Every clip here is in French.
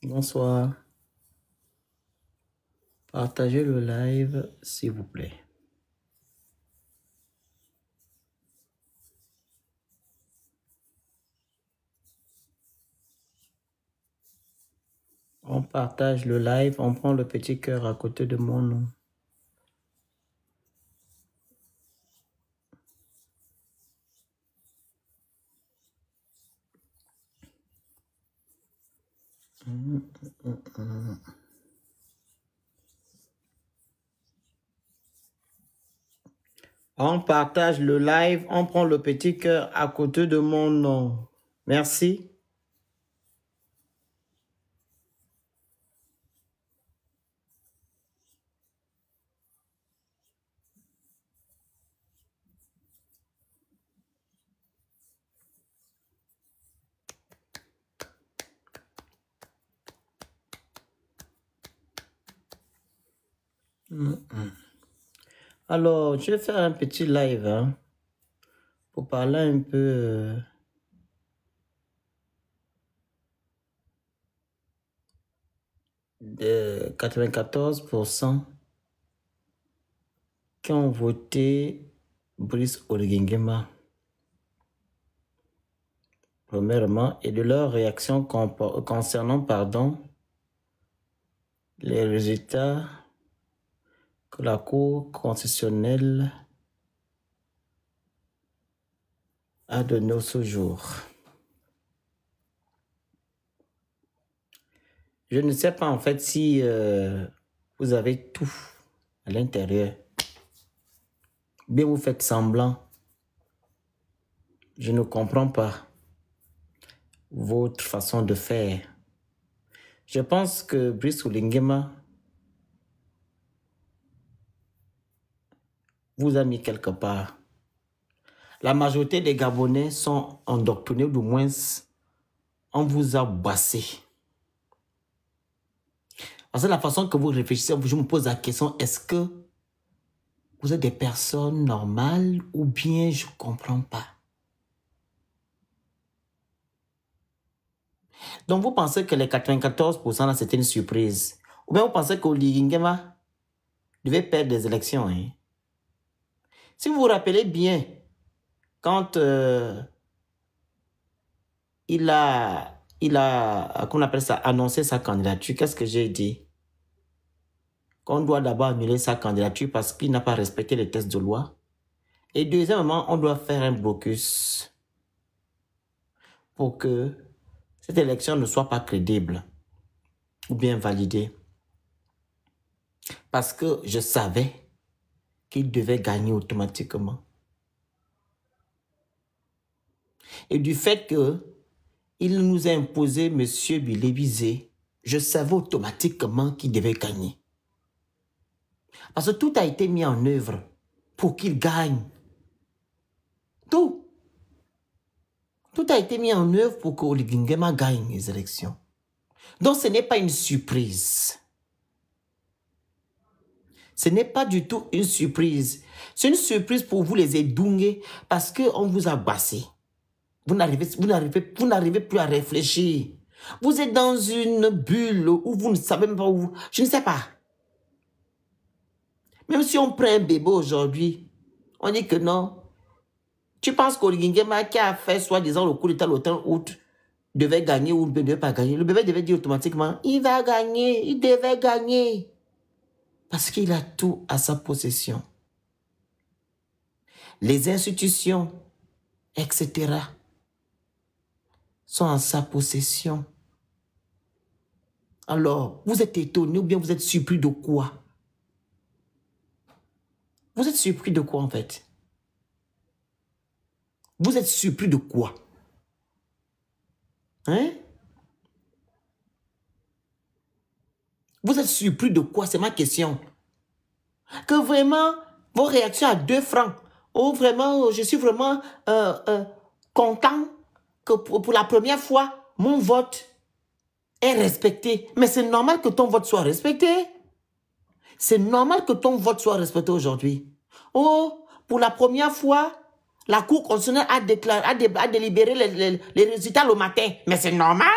Bonsoir. Partagez le live, s'il vous plaît. On partage le live, on prend le petit cœur à côté de mon nom. On partage le live, on prend le petit cœur à côté de mon nom. Merci. Alors, je vais faire un petit live pour parler un peu de 94% qui ont voté Brice Oligingema. Premièrement, et de leur réaction concernant les résultats que la Cour constitutionnelle a donnés ce jour. Je ne sais pas en fait si vous avez tout à l'intérieur. Bien vous faites semblant. Je ne comprends pas votre façon de faire. Je pense que Brice Oligingema vous a mis quelque part. La majorité des Gabonais sont endoctrinés, ou du moins on vous a boissé. Parce que la façon que vous réfléchissez, je me pose la question, est-ce que vous êtes des personnes normales ou bien je ne comprends pas? Donc vous pensez que les 94% là, c'était une surprise. Ou bien vous pensez qu'Oligingema devait perdre des élections. Hein? Si vous vous rappelez bien, quand il a, qu'on appelle ça, annoncé sa candidature, qu'est-ce que j'ai dit? Qu'on doit d'abord annuler sa candidature parce qu'il n'a pas respecté les tests de loi. Et deuxièmement, on doit faire un blocus pour que cette élection ne soit pas crédible ou bien validée. Parce que je savais qu'il devait gagner automatiquement. Et du fait qu'il nous a imposé M. Bilébizé, je savais automatiquement qu'il devait gagner. Parce que tout a été mis en œuvre pour qu'il gagne. Tout. Tout a été mis en œuvre pour que Oligingema gagne les élections. Donc ce n'est pas une surprise. Ce n'est pas du tout une surprise. C'est une surprise pour vous les Edungé parce qu'on vous a bassé. Vous n'arrivez plus à réfléchir. Vous êtes dans une bulle où vous ne savez même pas où. Je ne sais pas. Même si on prend un bébé aujourd'hui, on dit que non. Tu penses qu'Oligingema qui a fait soi-disant le coup d'état le 30 août devait gagner ou ne devait pas gagner? Le bébé devait dire automatiquement, il va gagner, il devait gagner. Parce qu'il a tout à sa possession. Les institutions, etc., sont en sa possession. Alors, vous êtes étonné ou bien vous êtes surpris de quoi? Vous êtes surpris de quoi en fait? Vous êtes surpris de quoi? Hein? Vous êtes surpris de quoi? C'est ma question. Que vraiment, vos réactions à 2 francs, oh vraiment, je suis vraiment content que pour la première fois, mon vote est respecté. Mais c'est normal que ton vote soit respecté. C'est normal que ton vote soit respecté aujourd'hui. Oh, pour la première fois, la Cour constitutionnelle a délibéré les résultats le matin. Mais c'est normal.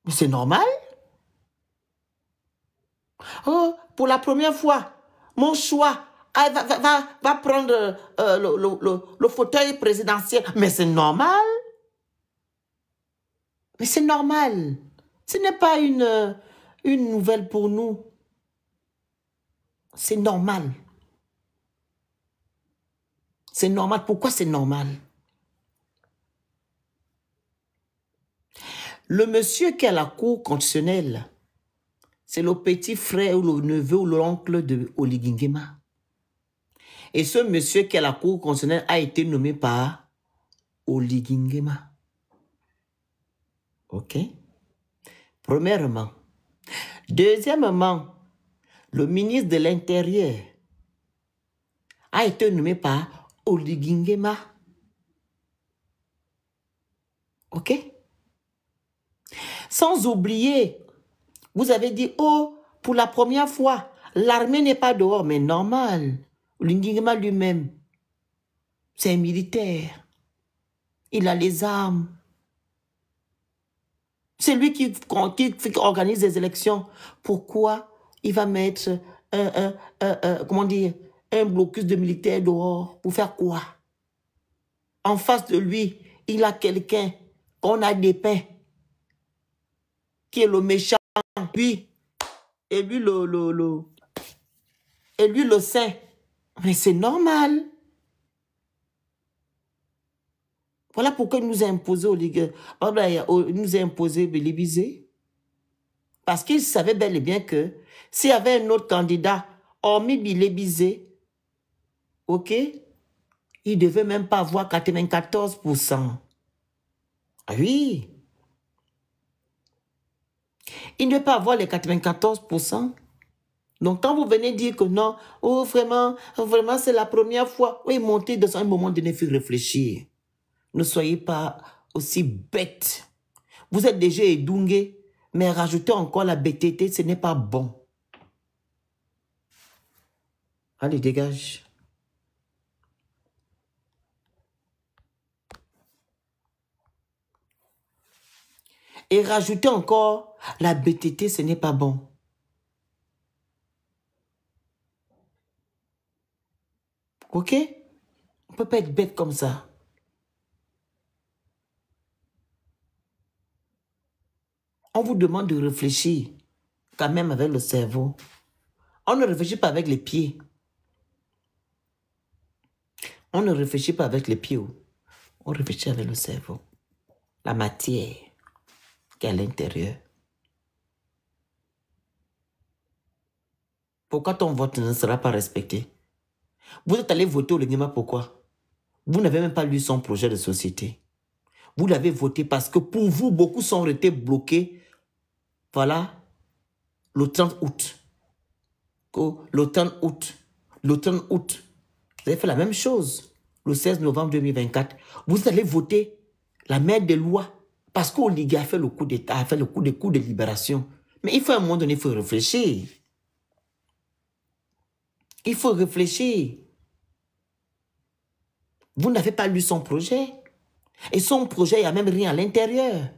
Mais c'est normal. Oh, pour la première fois, mon choix va prendre le fauteuil présidentiel. Mais c'est normal. Mais c'est normal. Ce n'est pas une nouvelle pour nous. C'est normal. C'est normal. Pourquoi c'est normal? Le monsieur qui est à la cour constitutionnelle, c'est le petit frère ou le neveu ou l'oncle de Oligui Nguema. Et ce monsieur qui est à la cour constitutionnelle a été nommé par Oligui Nguema. OK? Premièrement. Deuxièmement, le ministre de l'Intérieur a été nommé par Oligui Nguema. OK? Sans oublier, vous avez dit, oh, pour la première fois, l'armée n'est pas dehors, mais normal. Oligui Nguema lui-même, c'est un militaire. Il a les armes. C'est lui qui organise les élections. Pourquoi il va mettre comment dire, un blocus de militaires dehors? Pour faire quoi? En face de lui, il a quelqu'un qu'on a dépeint, qui est le méchant, puis, et lui le saint. Mais c'est normal. Voilà pourquoi il nous a imposé il nous a imposé Bélibizé. Parce qu'il savait bel et bien que s'il y avait un autre candidat, hormis Bélibizé, OK, il ne devait même pas avoir 94%. Ah oui. Il ne devait pas avoir les 94%. Donc, quand vous venez dire que non, oh, vraiment, c'est la première fois, oui, montez dans un moment donné, il faut réfléchir. Ne soyez pas aussi bêtes. Vous êtes déjà édungué, mais rajoutez encore la bêteté, ce n'est pas bon. Allez, dégage. Et rajoutez encore la bêteté, ce n'est pas bon. OK? On ne peut pas être bête comme ça. On vous demande de réfléchir, quand même avec le cerveau. On ne réfléchit pas avec les pieds. On ne réfléchit pas avec les pieds. On réfléchit avec le cerveau. La matière qui est à l'intérieur. Pourquoi ton vote ne sera pas respecté? Vous êtes allé voter au Nguema, pourquoi? Vous n'avez même pas lu son projet de société. Vous l'avez voté parce que pour vous, beaucoup sont restés bloqués. Voilà, le 30 août. Le 30 août. Le 30 août. Vous avez fait la même chose. Le 16 novembre 2024. Vous allez voter la mère des lois. Parce qu'Oligui a fait le coup d'État, a fait le coup de libération. Mais il faut à un moment donné, il faut réfléchir. Il faut réfléchir. Vous n'avez pas lu son projet. Et son projet, il n'y a même rien à l'intérieur.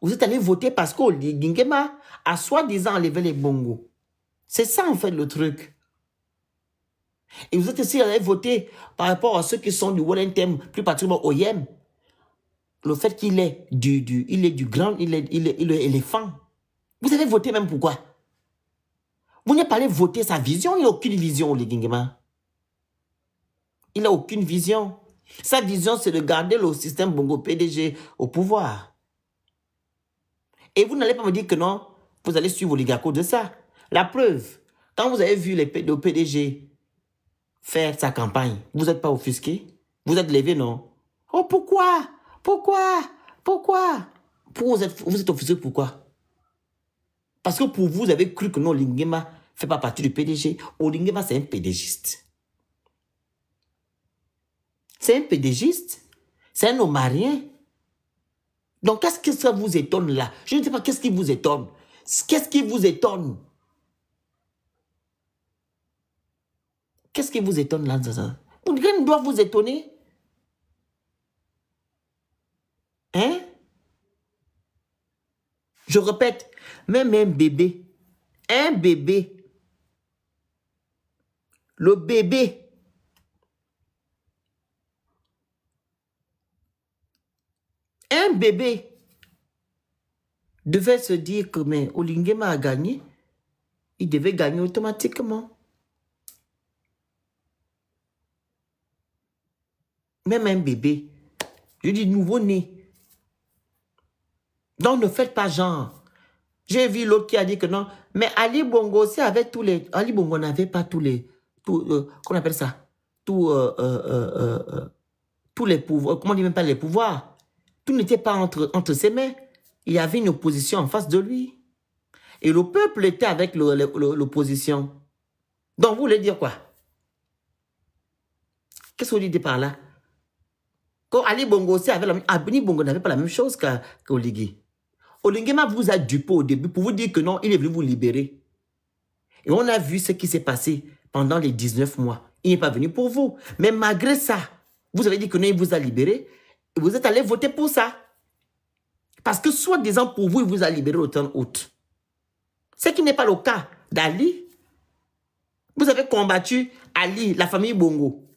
Vous êtes allé voter parce qu'Oligui Nguema a soi-disant enlevé les bongos. C'est ça, en fait, le truc. Et vous êtes aussi allé voter par rapport à ceux qui sont du Wellington, plus particulièrement au Yem. Le fait qu'il est du grand, il est éléphant. Vous avez voté même pourquoi? Vous n'avez pas allé voter sa vision, il n'a aucune vision, Oligui Nguema. Il n'a aucune vision. Sa vision, c'est de garder le système Bongo PDG au pouvoir. Et vous n'allez pas me dire que non, vous allez suivre l'oligarque de ça. La preuve, quand vous avez vu le PDG faire sa campagne, vous n'êtes pas offusqué? Vous êtes levé, non? Oh, pourquoi? Pourquoi? Pourquoi? Vous êtes offusqué, pourquoi? Parce que pour vous, vous avez cru que non, Oligui Nguema ne fait pas partie du PDG. Oligui Nguema, c'est un PDGiste. C'est un PDGiste. C'est un omarien. Donc, qu'est-ce que ça vous étonne là? Je ne sais pas qu'est-ce qui vous étonne. Qu'est-ce qui vous étonne? Qu'est-ce qui vous étonne là? Rien ne doit vous étonner. Hein? Je répète, même un bébé, le bébé, un bébé devait se dire que mais Olingema a gagné, il devait gagner automatiquement. Même un bébé, je dis nouveau-né. Donc ne faites pas genre. J'ai vu l'autre qui a dit que non, mais Ali Bongo aussi avait tous les... Ali Bongo n'avait pas tous les... qu'on appelle ça? Tous les pouvoirs. Comment on dit même pas les pouvoirs? Tout n'était pas entre ses mains. Il y avait une opposition en face de lui. Et le peuple était avec l'opposition. Donc, vous voulez dire quoi? Qu'est-ce que vous dites par là? Quand Ali Bongo aussi avait Ali Bongo n'avait pas la même chose qu'Oligui. Olingema vous a dupé au début pour vous dire que non, il est venu vous libérer. Et on a vu ce qui s'est passé pendant les 19 mois. Il n'est pas venu pour vous. Mais malgré ça, vous avez dit que non, il vous a libéré. Et vous êtes allé voter pour ça. Parce que soi-disant pour vous, il vous a libéré au temps août. Ce qui n'est pas le cas d'Ali. Vous avez combattu Ali, la famille Bongo.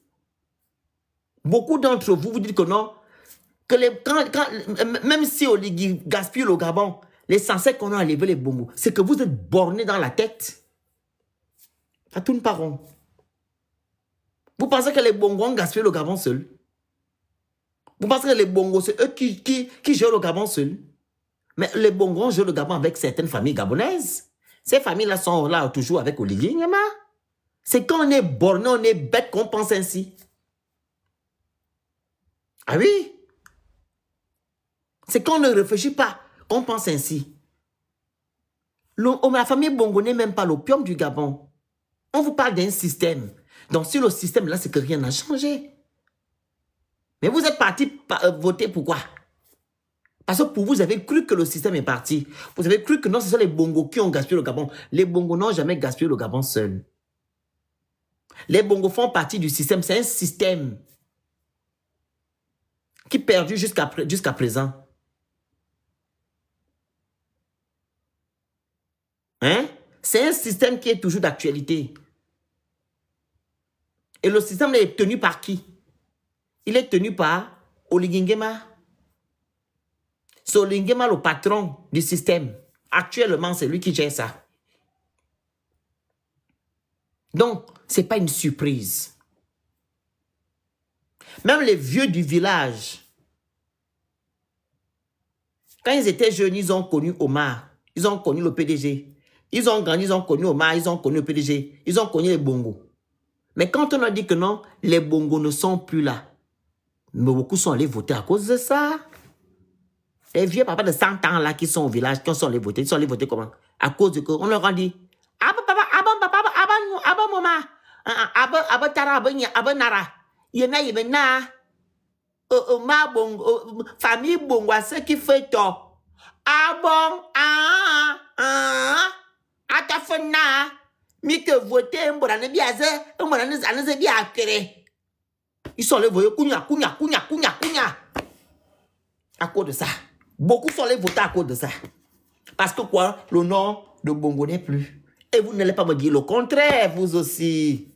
Beaucoup d'entre vous, vous dites que non, que même si Oligui gaspille le Gabon, l'essentiel qu'on a enlevé les Bongo, c'est que vous êtes borné dans la tête. Ça tourne pas rond. Vous pensez que les Bongo ont gaspillé le Gabon seul? Vous pensez que les Bongo, c'est eux qui gèrent le Gabon seul? Mais les Bongo jouent le Gabon avec certaines familles gabonaises. Ces familles-là sont là toujours avec Oligui Nguema. C'est quand on est borné, on est bête qu'on pense ainsi. Ah oui? C'est quand on ne réfléchit pas qu'on pense ainsi. La famille Bongo n'est même pas l'opium du Gabon. On vous parle d'un système. Donc, si le système là, c'est que rien n'a changé. Mais vous êtes parti voter pourquoi? Parce que pour vous, vous avez cru que le système est parti. Vous avez cru que non, ce sont les Bongo qui ont gaspillé le Gabon. Les Bongo n'ont jamais gaspillé le Gabon seuls. Les Bongo font partie du système. C'est un système qui est perdu jusqu'à présent. Hein? C'est un système qui est toujours d'actualité. Et le système est tenu par qui? Il est tenu par Oligui Nguema. C'est Oligui Nguema le patron du système. Actuellement, c'est lui qui gère ça. Donc, ce n'est pas une surprise. Même les vieux du village, quand ils étaient jeunes, ils ont connu Omar. Ils ont connu le PDG. Ils ont grandi, ils ont connu Omar, ils ont connu le PDG. Ils ont connu les Bongo. Mais quand on a dit que non, les Bongo ne sont plus là, mais beaucoup sont allés voter à cause de ça. Les vieux papas de 100 ans là qui sont au village, qui sont allés voter, ils sont allés voter comment? À cause de quoi? On leur a dit, famille Bongo, ce qui fait tort. Ah bon, atafena, mi que voter, ils sont allés voter, kounya. À cause de ça. Beaucoup sont allés voter à cause de ça. Parce que quoi? Le nom de Bongo n'est plus. Et vous n'allez pas me dire le contraire, vous aussi.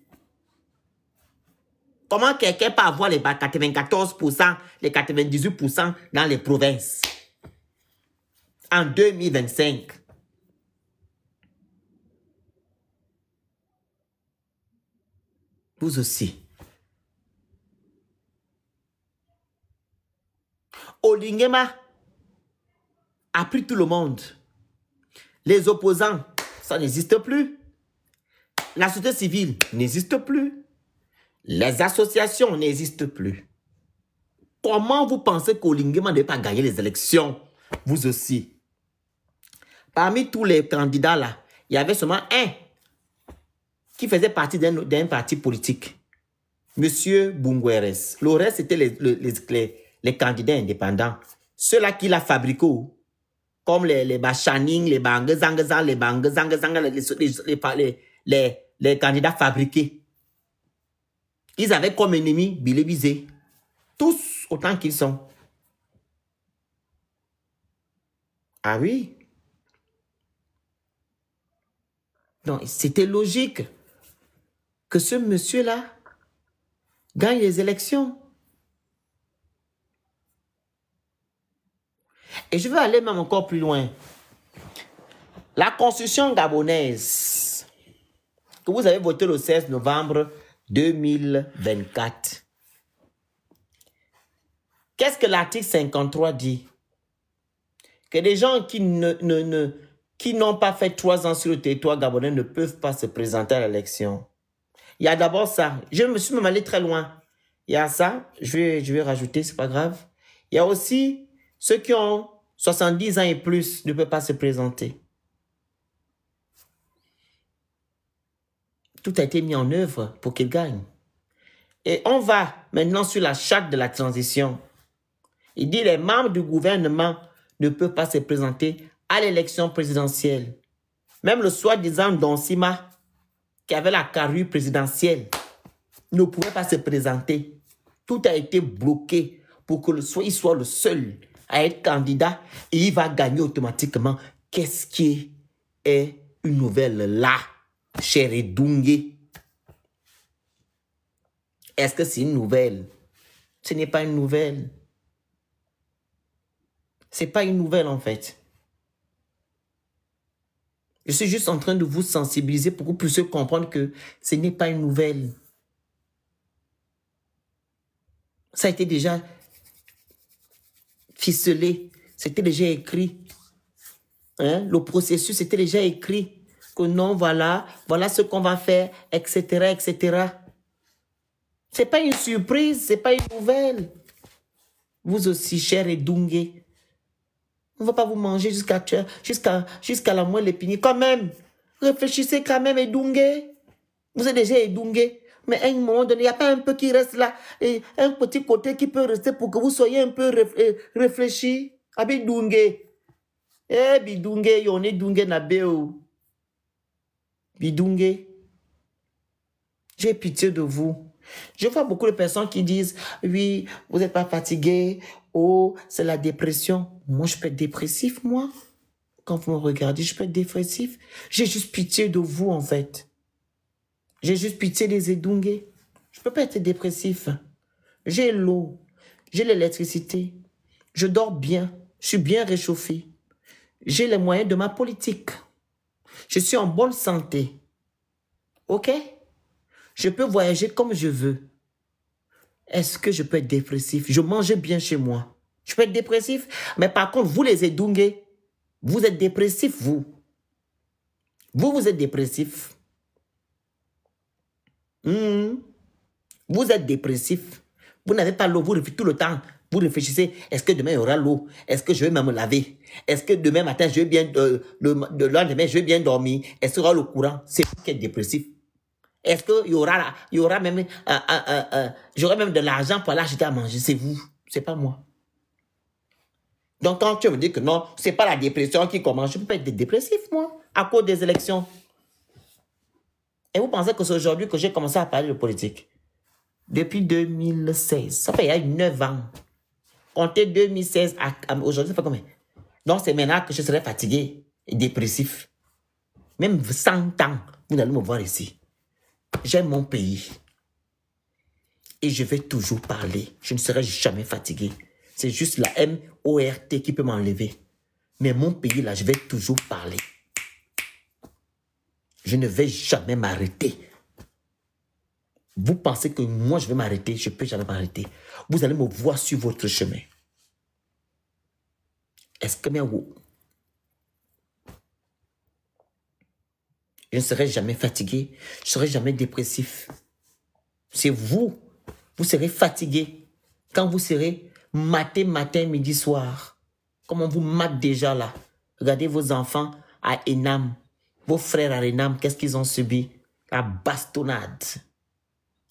Comment quelqu'un peut avoir les 94%, les 98% dans les provinces? En 2025. Vous aussi. Oligui Nguema a pris tout le monde. Les opposants, ça n'existe plus. La société civile n'existe plus. Les associations n'existent plus. Comment vous pensez qu'Oligui Nguema ne pas gagner les élections? Vous aussi. Parmi tous les candidats là, il y avait seulement un qui faisait partie d'un parti politique. Monsieur Bungueres. Le reste, c'était les candidats indépendants. Ceux-là qui l'a fabriqué, comme les Bachaning, les Bangazangazang, les Bangazangazang, les candidats fabriqués. Ils avaient comme ennemi Bilé Bizé. Tous autant qu'ils sont. Ah oui. Donc, c'était logique que ce monsieur-là gagne les élections. Et je vais aller même encore plus loin. La constitution gabonaise que vous avez votée le 16 novembre 2024. Qu'est-ce que l'article 53 dit? Que les gens qui n'ont pas fait 3 ans sur le territoire gabonais ne peuvent pas se présenter à l'élection. Il y a d'abord ça. Je me suis même allé très loin. Il y a ça, je vais rajouter, c'est pas grave. Il y a aussi ceux qui ont 70 ans et plus ne peuvent pas se présenter. Tout a été mis en œuvre pour qu'ils gagnent. Et on va maintenant sur la charte de la transition. Il dit les membres du gouvernement ne peuvent pas se présenter à l'élection présidentielle. Même le soi-disant Don Sima, qui avait la carrure présidentielle, ne pouvait pas se présenter. Tout a été bloqué pour que il soit le seul à être candidat et il va gagner automatiquement. Qu'est-ce qui est une nouvelle là, cher Edungé? Est-ce que c'est une nouvelle? Ce n'est pas une nouvelle. Ce n'est pas une nouvelle en fait. Je suis juste en train de vous sensibiliser pour que vous puissiez comprendre que ce n'est pas une nouvelle. Ça a été déjà ficelé, c'était déjà écrit. Hein? Le processus était déjà écrit. Que non, voilà ce qu'on va faire, etc., etc. Ce n'est pas une surprise, ce n'est pas une nouvelle. Vous aussi, cher Edungé, on ne va pas vous manger jusqu'à la moelle épinée. Quand même, réfléchissez quand même, Edungé. Vous êtes déjà Edungé. Mais à un moment donné, il n'y a pas un peu qui reste là, et un petit côté qui peut rester pour que vous soyez un peu réfléchi. Ah, Bidungé. Eh, Bidungé, on est Dungé Nabéo. Bidungé. J'ai pitié de vous. Je vois beaucoup de personnes qui disent, oui, vous n'êtes pas fatigué, oh, c'est la dépression. Moi, je peux être dépressif, moi. Quand vous me regardez, je peux être dépressif. J'ai juste pitié de vous, en fait. J'ai juste pitié des Edungé. Je ne peux pas être dépressif. J'ai l'eau, j'ai l'électricité, je dors bien, je suis bien réchauffé. J'ai les moyens de ma politique. Je suis en bonne santé. OK? Je peux voyager comme je veux. Est-ce que je peux être dépressif? Je mange bien chez moi. Je peux être dépressif? Mais par contre, vous les Edungé, vous êtes dépressif, vous. Vous êtes dépressif. Vous êtes dépressif. Vous n'avez pas l'eau, vous réfléchissez tout le temps. Vous réfléchissez, est-ce que demain il y aura l'eau? Est-ce que je vais même me laver? Est-ce que demain matin, je vais bien, le lendemain, je vais bien dormir? Est-ce qu'il y aura le courant? C'est vous qui êtes dépressif. Est-ce qu'il y aura même, j'aurai même de l'argent pour aller acheter à manger? C'est vous, c'est pas moi. Donc quand tu me dis que non, c'est pas la dépression qui commence, je ne peux pas être dépressif, moi, à cause des élections. Et vous pensez que c'est aujourd'hui que j'ai commencé à parler de politique? Depuis 2016, ça fait il y a 9 ans. Comptez 2016 à aujourd'hui, ça fait combien? Donc c'est maintenant que je serai fatigué et dépressif. Même 100 ans, vous allez me voir ici. J'aime mon pays. Et je vais toujours parler. Je ne serai jamais fatigué. C'est juste la MORT qui peut m'enlever. Mais mon pays, là, je vais toujours parler. Je ne vais jamais m'arrêter. Vous pensez que moi, je vais m'arrêter? Je ne peux jamais m'arrêter. Vous allez me voir sur votre chemin. Est-ce que je ne serai jamais fatigué? Je ne serai jamais dépressif. C'est vous. Vous serez fatigué quand vous serez matin, midi, soir. Comme on vous mate déjà là. Regardez vos enfants à Enam. Vos frères à Enam, qu'est-ce qu'ils ont subi? La bastonnade.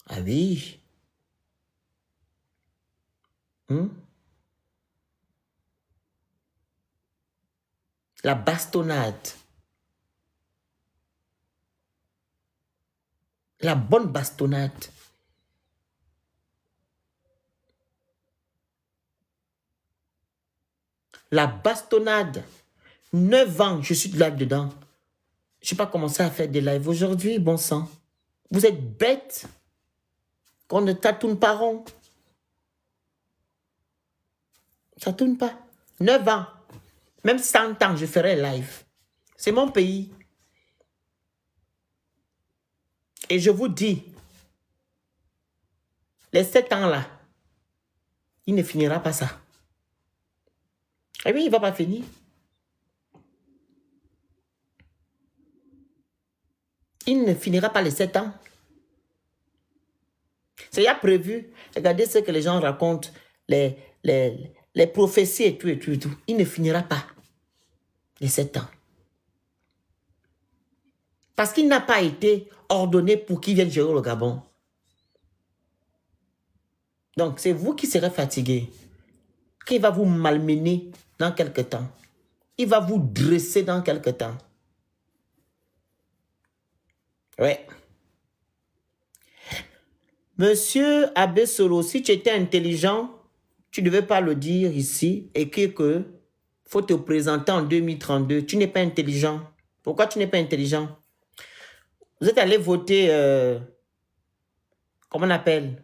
Ah oui. La bastonnade. La bonne bastonnade. La bastonnade. 9 ans, je suis là-dedans. Je n'ai pas commencé à faire des lives aujourd'hui, bon sang. Vous êtes bêtes qu'on ne tâtonne pas rond. Ça ne tourne pas. 9 ans. Même 100 ans, je ferai live. C'est mon pays. Et je vous dis, les 7 ans là, il ne finira pas ça. Et oui, il ne va pas finir. Il ne finira pas les 7 ans. C'est déjà prévu. Regardez ce que les gens racontent, les prophéties et tout, et tout, et tout. Il ne finira pas les 7 ans. Parce qu'il n'a pas été ordonné pour qu'il vienne gérer le Gabon. Donc, c'est vous qui serez fatigué. Qu'il va vous malmener dans quelque temps. Il va vous dresser dans quelque temps. Ouais. Monsieur Abbé Solo, si tu étais intelligent, tu ne devais pas le dire ici. Écrit que faut te présenter en 2032. Tu n'es pas intelligent. Pourquoi tu n'es pas intelligent? Vous êtes allé voter, comment on appelle?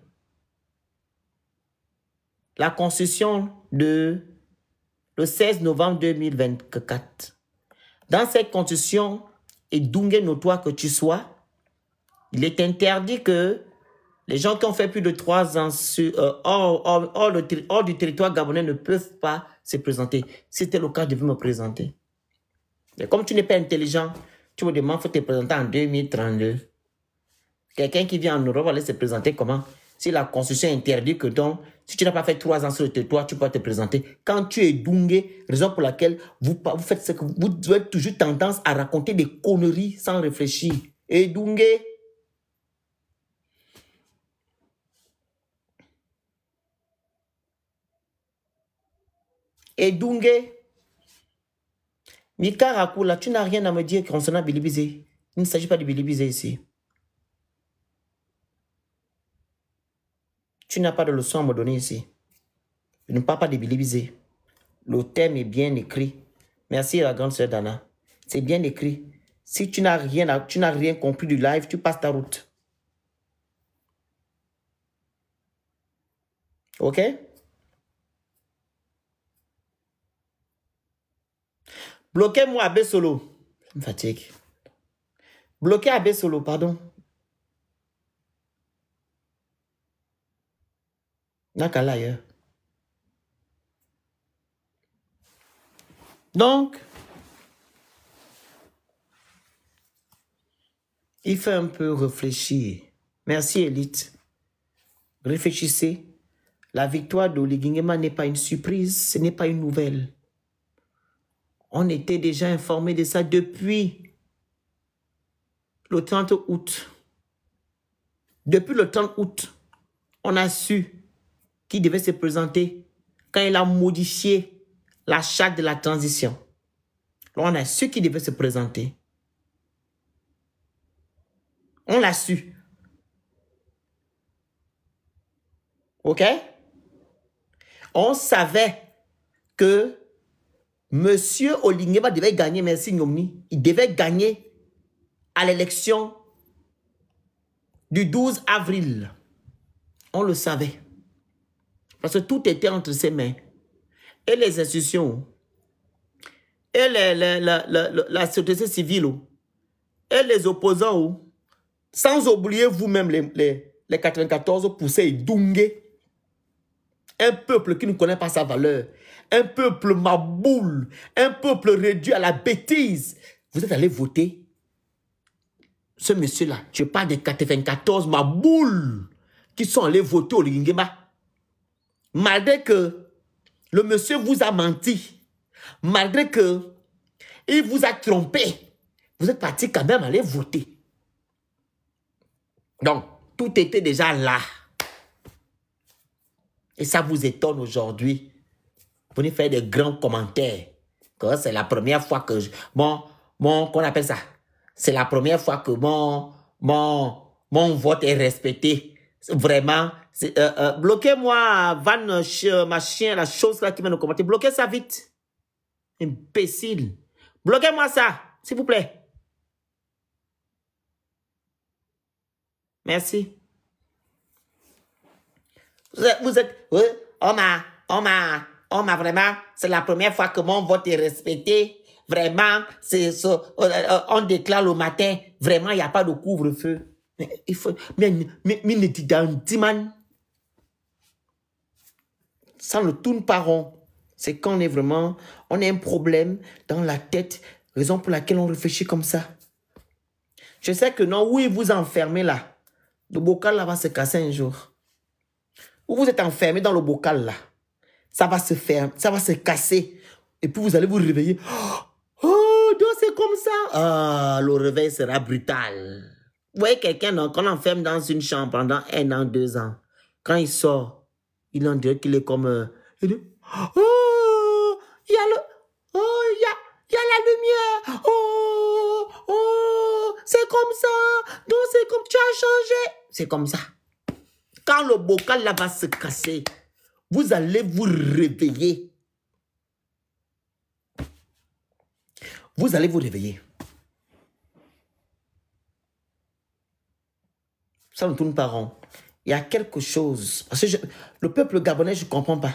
La Constitution de le 16 novembre 2024. Dans cette Constitution, et Dungue notoire que tu sois, il est interdit que les gens qui ont fait plus de 3 ans hors du territoire gabonais ne peuvent pas se présenter. Si c'était le cas, je devais me présenter. Mais comme tu n'es pas intelligent, tu me demandes, il faut te présenter en 2032. Quelqu'un qui vient en Europe va aller se présenter comment? Si la Constitution interdit que donc, si tu n'as pas fait 3 ans sur le territoire, tu peux te présenter. Quand tu es Dungue, raison pour laquelle vous faites ce que vous avez toujours tendance à raconter des conneries sans réfléchir. Et Dungue. Et Dungue. Mika Rakula, tu n'as rien à me dire concernant Bilibizé. Il ne s'agit pas de Bilibizé ici. Tu n'as pas de leçon à me donner ici. Je ne parle pas de Bilibizé. Le thème est bien écrit. Merci à la grande sœur Dana. C'est bien écrit. Si tu n'as rien compris du live, tu passes ta route. Ok? Bloquez-moi Abbé Solo. Ça me fatigue. Bloquez Abbé Solo, pardon. N'a qu'à l'ailleurs. Donc, il fait un peu réfléchir. Merci, Élite. Réfléchissez. La victoire d'Oli Nguema n'est pas une surprise, ce n'est pas une nouvelle. On était déjà informé de ça depuis le 30 août. Depuis le 30 août, on a su qu'il devait se présenter quand il a modifié la charte de la transition. Alors on a su qu'il devait se présenter. On l'a su. OK? On savait que Monsieur Oli Nguema devait gagner, merci Nyomni, il devait gagner à l'élection du 12 avril. On le savait. Parce que tout était entre ses mains. Et les institutions, et la société civile, et les opposants, sans oublier vous-même les 94% et Dungue, un peuple qui ne connaît pas sa valeur, un peuple maboule, un peuple réduit à la bêtise. Vous êtes allé voter ce monsieur-là. Je parle des 94 maboules qui sont allés voter au Oli Nguema. Malgré que le monsieur vous a menti, malgré que il vous a trompé, vous êtes parti quand même aller voter. Donc, tout était déjà là. Et ça vous étonne aujourd'hui. Vous venez faire des grands commentaires. C'est la première fois que qu'on appelle ça. C'est la première fois que mon vote est respecté. Vraiment. Bloquez-moi, Van, ma chien, la chose là qui vient de commenter. Bloquez ça vite. Imbécile. Bloquez-moi ça, s'il vous plaît. Merci. Vous êtes, oui, on m'a vraiment, c'est la première fois que mon vote est respecté. Vraiment, on déclare le matin, vraiment, il n'y a pas de couvre-feu. Mais il faut, mais ne dit dans 10 man. Ça ne tourne pas rond. C'est quand on est vraiment, on a un problème dans la tête, raison pour laquelle on réfléchit comme ça. Je sais que non, oui, vous enfermez là. Le bocal là va se casser un jour. Ou vous êtes enfermé dans le bocal là. Ça va se faire, ça va se casser. Et puis vous allez vous réveiller. Oh, donc c'est comme ça. Ah, le réveil sera brutal. Vous voyez quelqu'un qu'on enferme dans une chambre pendant 1 an, 2 ans. Quand il sort, il en dirait qu'il est comme... il dit, oh, il y a le... Oh, il y a la lumière. Oh, oh, c'est comme ça. Donc c'est comme tu as changé. C'est comme ça. Quand le bocal là va se casser, vous allez vous réveiller. Vous allez vous réveiller. Ça ne tourne pas rond. Il y a quelque chose. Parce que le peuple gabonais, je ne comprends pas.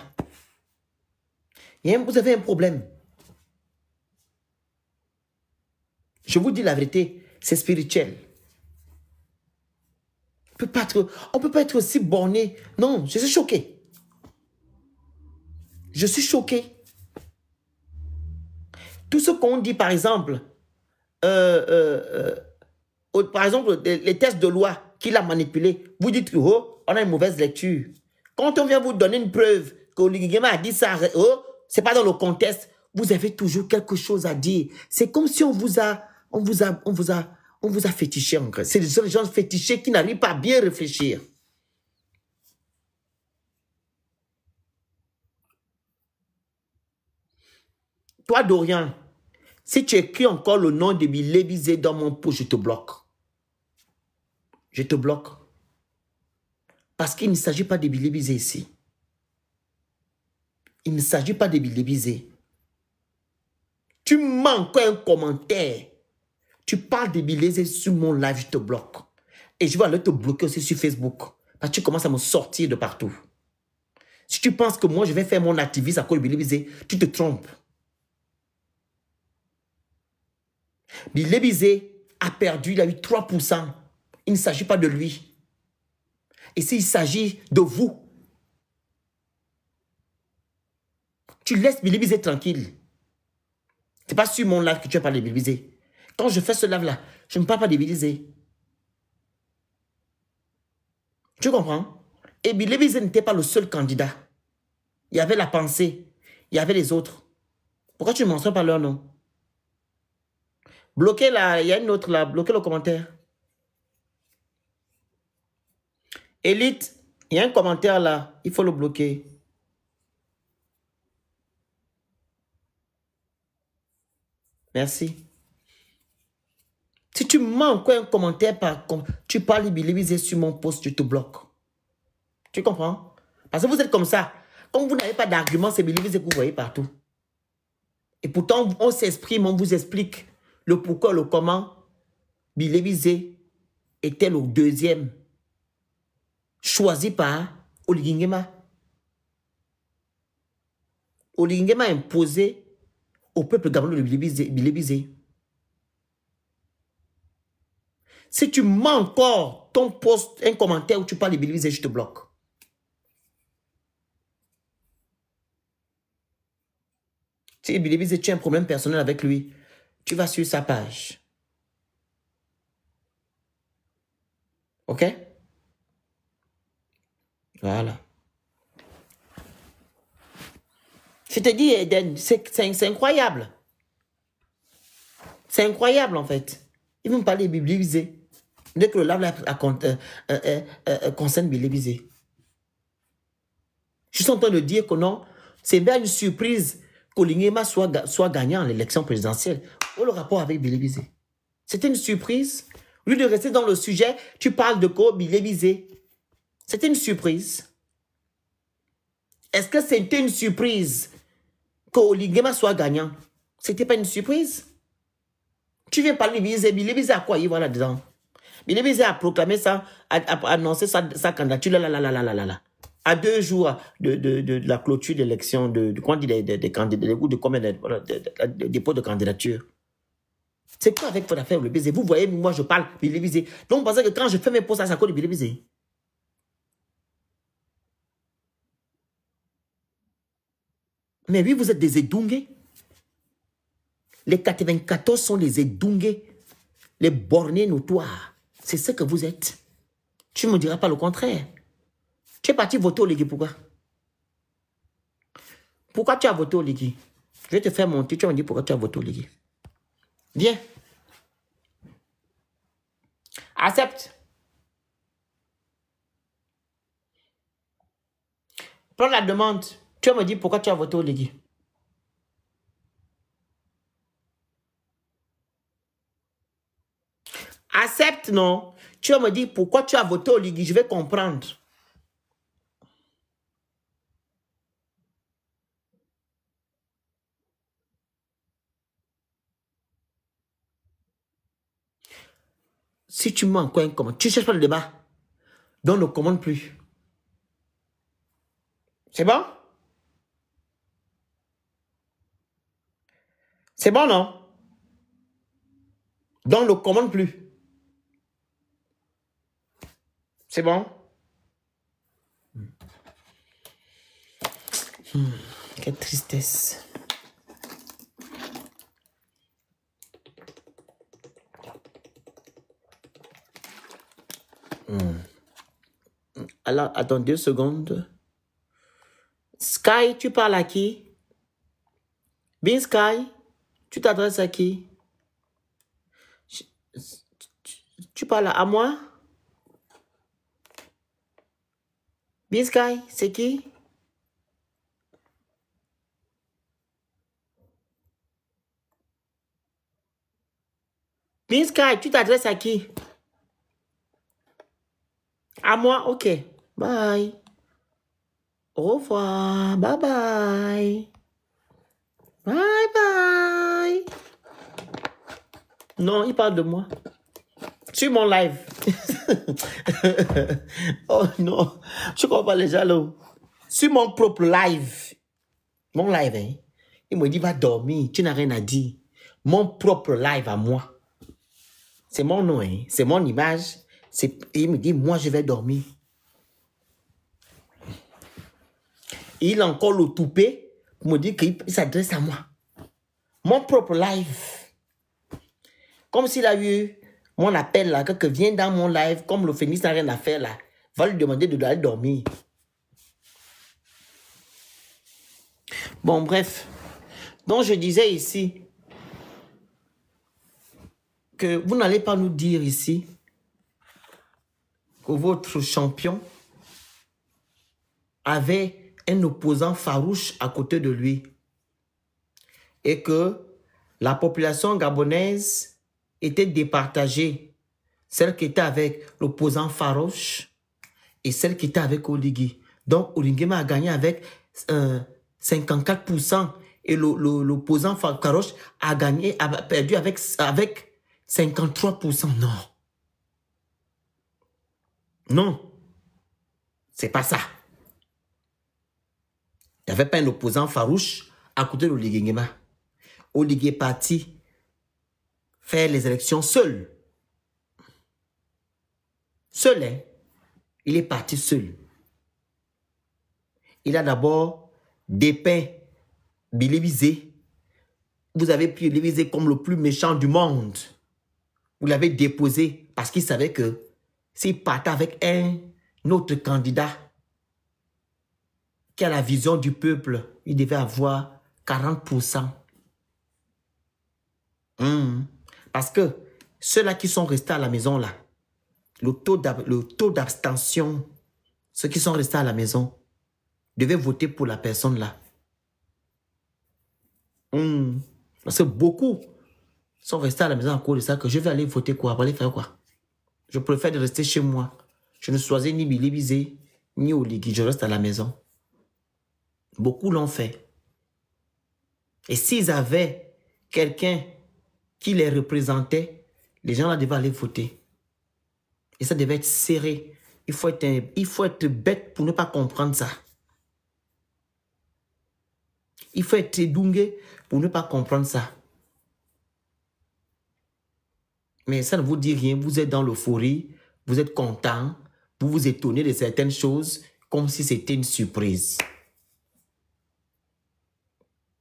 Vous avez un problème. Je vous dis la vérité, c'est spirituel. On ne peut pas être aussi borné. Non, je suis choqué. Je suis choqué. Tout ce qu'on dit, par exemple, les tests de loi qu'il a manipulés, vous dites que oh, on a une mauvaise lecture. Quand on vient vous donner une preuve que Oligui Nguema a dit ça, oh, c'est pas dans le contexte, vous avez toujours quelque chose à dire. C'est comme si on vous a fétiché en Grèce. C'est les gens fétichés qui n'arrivent pas à bien réfléchir. Toi, Dorian, si tu écris encore le nom de Billy Bizet dans mon pot, je te bloque. Je te bloque. Parce qu'il ne s'agit pas de Billy Bizet ici. Il ne s'agit pas de Billy Bizet. Tu manques un commentaire. Tu parles de Billy Bizet sur mon live, je te bloque. Et je vais aller te bloquer aussi sur Facebook. Parce que tu commences à me sortir de partout. Si tu penses que moi, je vais faire mon activisme à cause de Billy Bizet, tu te trompes. Billy Bizet a perdu, il a eu 3%. Il ne s'agit pas de lui. Et s'il s'agit de vous, tu laisses Billy Bizet tranquille. Ce n'est pas sur mon live que tu vas parler de Billy Bizet. Quand je fais ce live-là, je ne parle pas de Billy Bizet. Tu comprends? Et Billy Bizet n'était pas le seul candidat. Il y avait la pensée. Il y avait les autres. Pourquoi tu ne mentionnes pas leur nom? Bloquez là, il y a une autre là, bloquez le commentaire. Élite, il y a un commentaire là, il faut le bloquer. Merci. Si tu manques un commentaire, tu parles de Billy Bizet sur mon post, je te bloque. Tu comprends? Parce que vous êtes comme ça. Comme vous n'avez pas d'argument, c'est Billy Bizet que vous voyez partout. Et pourtant, on s'exprime, on vous explique le pourquoi, le comment. Billy Bizet était le deuxième choisi par Oligui Nguema. Oligui Nguema a imposé au peuple gabonais de Billy Bizet. Si tu mets encore ton post, un commentaire où tu parles de Billy Bizet, je te bloque. Si Billy Bizet, tu as un problème personnel avec lui, tu vas sur sa page. OK? Voilà. Je te dis, Eden, c'est incroyable. C'est incroyable, en fait. Ils vont me parler de Billy Bizet. Dès que le live concerne Billy Bizet. Je suis en train de dire que non, c'est bien une surprise qu'Oligui Nguema soit gagnant à l'élection présidentielle. Ou le rapport avec Billy Bizet. C'était une surprise. Au lieu de rester dans le sujet, tu parles de quoi Billy Bizet. C'était une surprise. Est-ce que c'était une surprise qu'Oligui Nguema soit gagnant? C'était pas une surprise. Tu viens parler de Billy Bizet. Billy Bizet à quoi il va là-dedans? Billy a proclamé ça, a annoncé sa candidature là. À 2 jours de la clôture d'élection, des candidats, ou de combien de dépôt de candidature. C'est quoi avec votre affaire, Billy Bizet? Vous voyez, moi je parle, Billy Bizet. Donc vous pensez que quand je fais mes posts, ça cause de Billy Bizet? Mais oui, vous êtes des Edungé. Les 94 sont les Edungé. Les bornés notoires. C'est ce que vous êtes. Tu ne me diras pas le contraire. Tu es parti voter au Ligui, pourquoi? Pourquoi tu as voté au Ligui? Je vais te faire monter, tu vas me dire pourquoi tu as voté au Ligui. Viens. Accepte. Prends la demande. Tu vas me dire pourquoi tu as voté au Ligui. Accepte, non? Tu vas me dire pourquoi tu as voté au Ligui. Je vais comprendre. Si tu mets encore un comment, tu ne cherches pas le débat. Donc ne commande plus. C'est bon? C'est bon, non? Donc ne commande plus. C'est bon? Quelle tristesse. Alors, attends 2 secondes. Sky, tu parles à qui? Bin Sky, tu t'adresses à qui? Tu parles à moi? Bin Sky, c'est qui? Bin Sky, tu t'adresses à qui? À moi? Ok. Bye. Au revoir. Bye bye. Bye bye. Non, il parle de moi. Sur mon live. Oh non. Je comprends pas les jaloux. Sur mon propre live. Mon live, hein. Il me dit, va dormir. Tu n'as rien à dire. Mon propre live à moi. C'est mon nom, hein. C'est mon image. Il me dit, moi, je vais dormir. Il a encore le toupet pour me dire qu'il s'adresse à moi. Mon propre live. Comme s'il a eu mon appel là, quelqu'un vient dans mon live, comme le phénix n'a rien à faire là, va lui demander de aller dormir. Bon, bref. Donc, je disais ici que vous n'allez pas nous dire ici que votre champion avait un opposant farouche à côté de lui et que la population gabonaise était départagée. Celle qui était avec l'opposant farouche et celle qui était avec Oligui. Donc, Oligui a gagné avec 54% et l'opposant farouche a perdu avec 53%. Non. Non. C'est pas ça. Il n'y avait pas un opposant farouche à côté de Oligui Nguema. Oligui est parti faire les élections seul. Seul, hein? Il est parti seul. Il a d'abord dépeint Billy Bizet. Vous avez pris Billy Bizet comme le plus méchant du monde. Vous l'avez déposé parce qu'il savait que s'il partait avec un autre candidat qui a la vision du peuple, il devait avoir 40%. Parce que ceux-là qui sont restés à la maison, là, le taux d'abstention, ceux qui sont restés à la maison, devaient voter pour la personne là. Parce que beaucoup sont restés à la maison à cause de ça, que je vais aller voter quoi, aller faire quoi. Je préfère de rester chez moi. Je ne choisis ni Billy Bizet, ni Oligui, je reste à la maison. Beaucoup l'ont fait. Et s'ils avaient quelqu'un qui les représentait, les gens là devaient aller voter. Et ça devait être serré. Il faut être bête pour ne pas comprendre ça. Il faut être édougué pour ne pas comprendre ça. Mais ça ne vous dit rien. Vous êtes dans l'euphorie, vous êtes content, vous vous étonnez de certaines choses comme si c'était une surprise.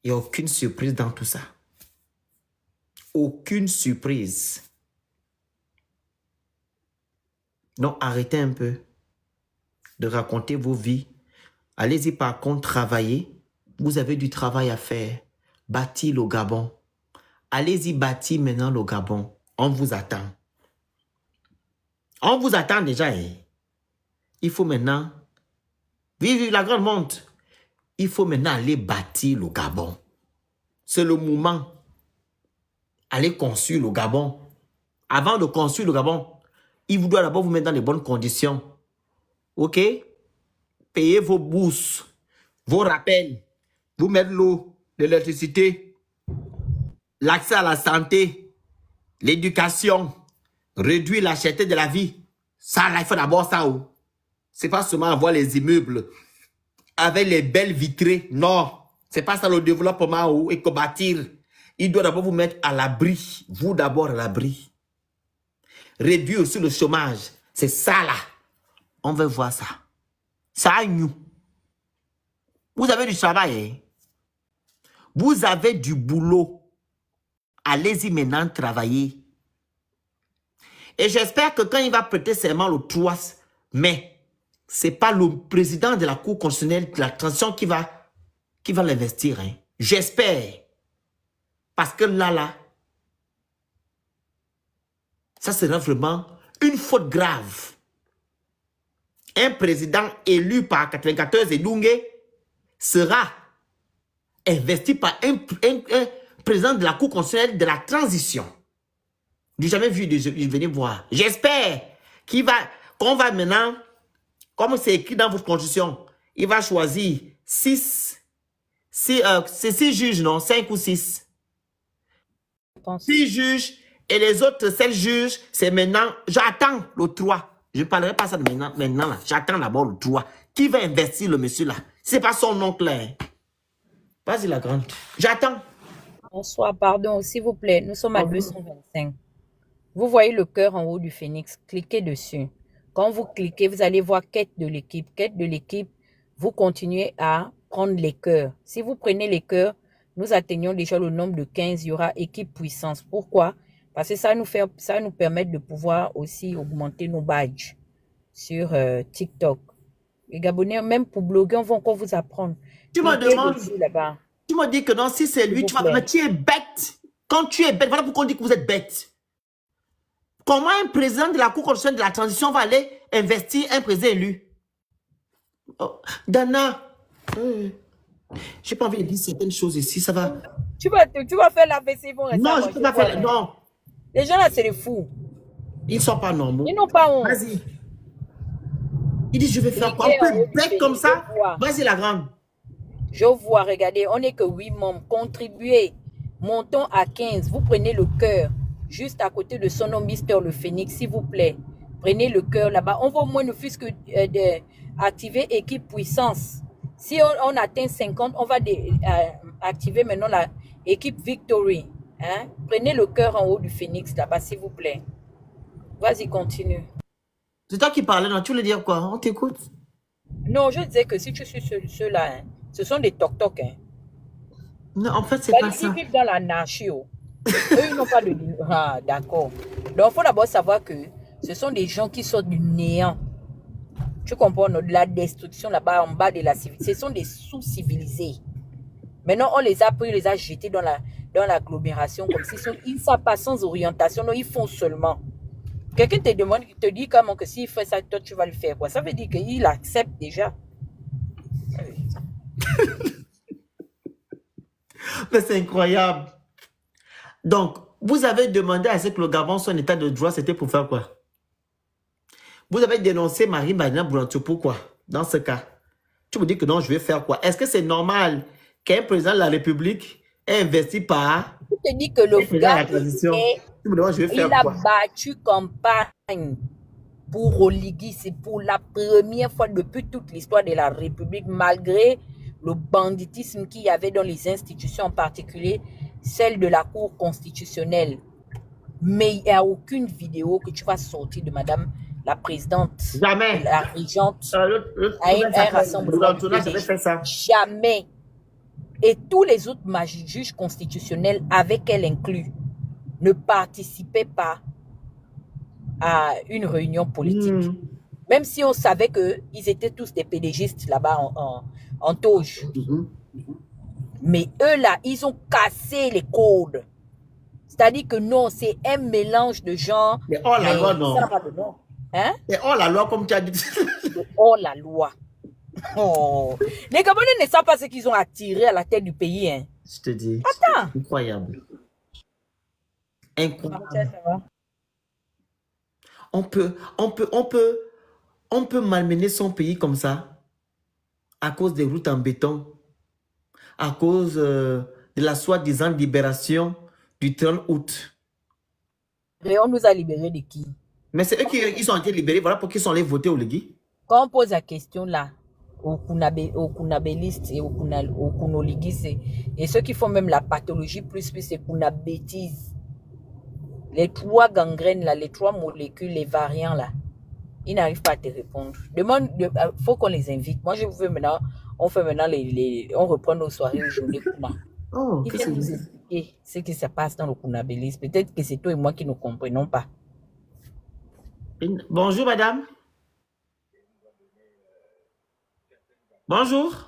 Il n'y a aucune surprise dans tout ça. Aucune surprise. Donc, arrêtez un peu de raconter vos vies. Allez-y par contre travailler. Vous avez du travail à faire. Bâtir le Gabon. Allez-y bâtir maintenant le Gabon. On vous attend. On vous attend déjà. Hein? Il faut maintenant... Vive la grande monte. Il faut maintenant aller bâtir le Gabon. C'est le moment. Allez construire le Gabon. Avant de construire le Gabon, il vous doit d'abord vous mettre dans les bonnes conditions. OK? Payez vos bourses, vos rappels, vous mettre l'eau, l'électricité, l'accès à la santé, l'éducation, réduire la cherté de la vie. Ça, là, il faut d'abord ça. C'est pas seulement avoir les immeubles avec les belles vitrées. Non, c'est pas ça le développement et que bâtir. Il doit d'abord vous mettre à l'abri. Vous d'abord à l'abri. Réduire aussi le chômage. C'est ça là. On veut voir ça. Ça a nous. Vous avez du travail. Hein? Vous avez du boulot. Allez-y maintenant travailler. Et j'espère que quand il va prêter serment le 3 mai, ce n'est pas le président de la Cour constitutionnelle de la transition qui va l'investir. Hein? J'espère. Parce que là, ça sera vraiment une faute grave. Un président élu par 94 et Dungue sera investi par un président de la Cour constitutionnelle de la transition. Je n'ai jamais vu de venir voir. J'espère qu'on va maintenant, comme c'est écrit dans votre constitution, il va choisir 6 juges, non? 5 ou 6. 6 juges et les autres 7 juges, c'est maintenant, j'attends le 3. Je ne parlerai pas ça de maintenant là. J'attends d'abord le 3. Qui va investir le monsieur là? Ce n'est pas son oncle. Hein? Vas-y la grande. J'attends. Bonsoir, pardon, s'il vous plaît. Nous sommes à 225. Vous voyez le cœur en haut du phénix. Cliquez dessus. Quand vous cliquez, vous allez voir quête de l'équipe. Quête de l'équipe, vous continuez à prendre les cœurs. Si vous prenez les cœurs, nous atteignons déjà le nombre de 15. Il y aura équipe puissance. Pourquoi? Parce que ça nous permet de pouvoir aussi augmenter nos badges sur TikTok. Les Gabonais, même pour bloguer, on va encore vous apprendre. Tu me demandes, tu me dis que non, si c'est lui, mais tu es bête. Quand tu es bête, voilà pourquoi on dit que vous êtes bête. Comment un président de la Cour constitutionnelle de la transition va aller investir un président élu? Oh, Dana, j'ai pas envie de dire certaines choses ici, ça va. Tu vas faire la vaisselle. Non, je ne peux pas faire. Non. Les gens là, c'est des fous. Ils ne sont pas normaux. Ils n'ont pas honte. Vas-y. Il dit, je vais faire quoi? On peut bête comme ça? Vas-y, la grande. Je vois, regardez, on n'est que 8 membres. Contribuez. Montons à 15. Vous prenez le cœur. Juste à côté de son nom, Mister le Phénix, s'il vous plaît. Prenez le cœur là-bas. On va au moins ne fût-ce que activer équipe puissance. Si on atteint 50, on va activer maintenant la équipe Victory. Hein? Prenez le cœur en haut du Phénix là-bas, s'il vous plaît. Vas-y, continue. C'est toi qui parlais, non? Tu voulais dire quoi? On t'écoute? Non, je disais que si tu suis ceux-là, hein, ce sont des toc-toc. Hein. Non, en fait, c'est pas ça. Ils vivent dans l'anarchie. Eux, ils n'ont pas de... Ah, d'accord. Donc, il faut d'abord savoir que ce sont des gens qui sortent du néant. Tu comprends? De la destruction là-bas, en bas de la civilisation. Ce sont des sous-civilisés. Maintenant, on les a pris, on les a jetés dans l'agglomération comme s'ils ne savent pas sans orientation. Non, ils font seulement. Quelqu'un te demande, te dit comment que s'il fait ça, toi, tu vas le faire. Quoi. Ça veut dire qu'il accepte déjà. Mais c'est incroyable. Donc, vous avez demandé à ce que le Gabon soit en état de droit, c'était pour faire quoi? Vous avez dénoncé Marie-Madeleine Boulantou, pourquoi? Dans ce cas, tu me dis que non, je vais faire quoi? Est-ce que c'est normal qu'un président de la République ait investi par... Je te dis que le gars, tu me demandes, je vais faire il a quoi? battu campagne. pour Oligui. C'est pour la première fois depuis toute l'histoire de la République, malgré le banditisme qu'il y avait dans les institutions, en particulier celle de la Cour constitutionnelle. Mais il n'y a aucune vidéo que tu vas sortir de Madame la présidente, Jamais. la régente, à un rassemblement du PDG. Jamais. Et tous les autres juges constitutionnels, avec elle inclus, ne participaient pas à une réunion politique. Même si on savait qu'ils étaient tous des PDGistes là-bas en toge. Mais eux là, ils ont cassé les codes. C'est-à-dire que non, c'est un mélange de gens. Mais hors la loi, non. Ça n'a pas de nom. Hein? Mais hors la loi, comme tu as dit. Hors la loi. Oh. Les Gabonais ne savent pas ce qu'ils ont attiré à la tête du pays. Hein. Je te dis. Attends. Incroyable. Incroyable. Ça va? On peut malmener son pays comme ça à cause des routes en béton, à cause de la soi-disant libération du 30 août. Et on nous a libérés de qui? Mais c'est eux qui sont été libérés, voilà pourquoi ils sont allés voter au Légui. Quand on pose la question là, aux Kunabélistes et aux Kunoligis, et ceux qui font même la pathologie plus c'est Kunabétise. Les 3 gangrènes là, les 3 molécules, les variants là, ils n'arrivent pas à te répondre. Faut qu'on les invite. Moi je veux maintenant, on reprend nos soirées aujourd'hui. Oh, Ils viennent nous expliquer ce qui se passe dans le Kunabélisme. Peut-être que c'est toi et moi qui ne comprenons pas. Bonjour madame. Bonjour.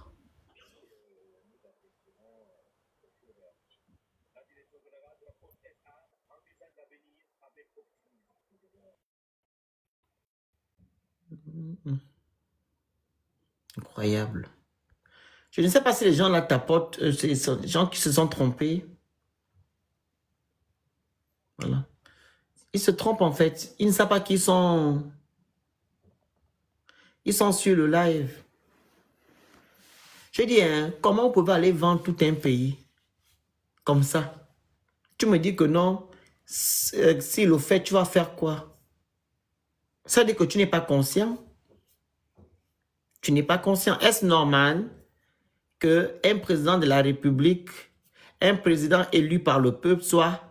Incroyable. Je ne sais pas si les gens là tapotent, c'est les gens qui se sont trompés. Voilà. Ils se trompent en fait. Ils ne savent pas qu'ils sont... Ils sont sur le live. J'ai dit, hein, comment on peut aller vendre tout un pays comme ça? Tu me dis que non, si le fait, tu vas faire quoi? Ça veut dire que tu n'es pas conscient. Tu n'es pas conscient. Est-ce normal qu'un président de la République, un président élu par le peuple soit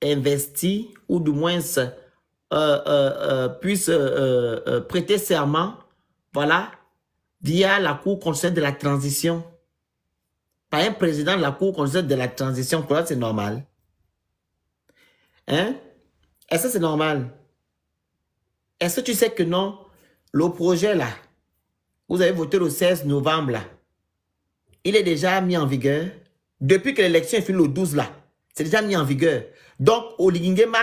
investi ou du moins puisse prêter serment, voilà, via la Cour constitutionnelle de la transition? Par un président de la Cour constitutionnelle de la transition, pour ça c'est normal. Hein? Est-ce que c'est normal? Est-ce que tu sais que non, le projet là, vous avez voté le 16 novembre là, il est déjà mis en vigueur. Depuis que l'élection est finie le 12 là, c'est déjà mis en vigueur. Donc, Oligui Nguema,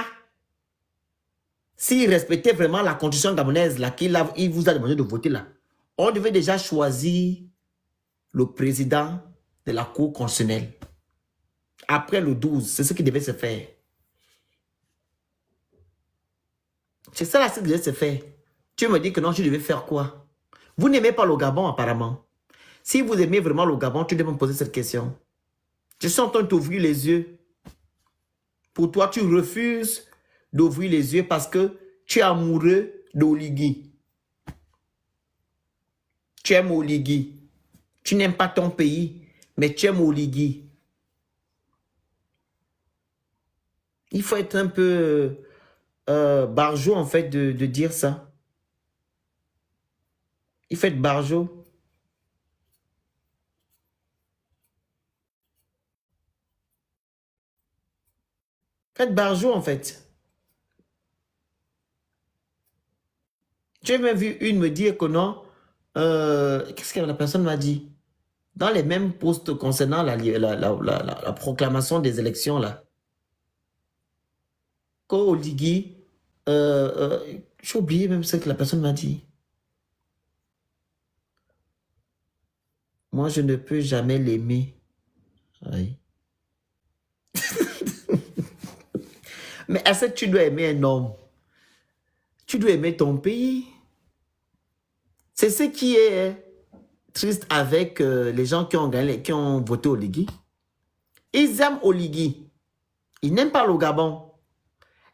s'il respectait vraiment la constitution gabonaise là, il vous a demandé de voter là, on devait déjà choisir le président de la Cour constitutionnelle. Après le 12, c'est ce qui devait se faire. C'est ça là, ce qui devait se faire. Tu me dis que non, je devais faire quoi? Vous n'aimez pas le Gabon apparemment. Si vous aimez vraiment le Gabon, tu devais me poser cette question. Je suis en train de t'ouvrir les yeux. Pour toi, tu refuses d'ouvrir les yeux parce que tu es amoureux d'Oligui. Tu aimes Oligui. Tu n'aimes pas ton pays, mais tu aimes Oligui. Il faut être un peu barjot en fait de dire ça. Il faut être barjot. Faites barjot en fait. J'ai même vu une me dire que non. Qu'est-ce que la personne m'a dit? Dans les mêmes postes concernant la proclamation des élections là. Qu'Oligui, j'ai oublié même ce que la personne m'a dit. Moi, je ne peux jamais l'aimer. Oui. Mais est-ce que tu dois aimer un homme? Tu dois aimer ton pays. C'est ce qui est triste avec les gens qui ont gagné, qui ont voté Oligui. Ils aiment Oligui. Ils n'aiment pas le Gabon.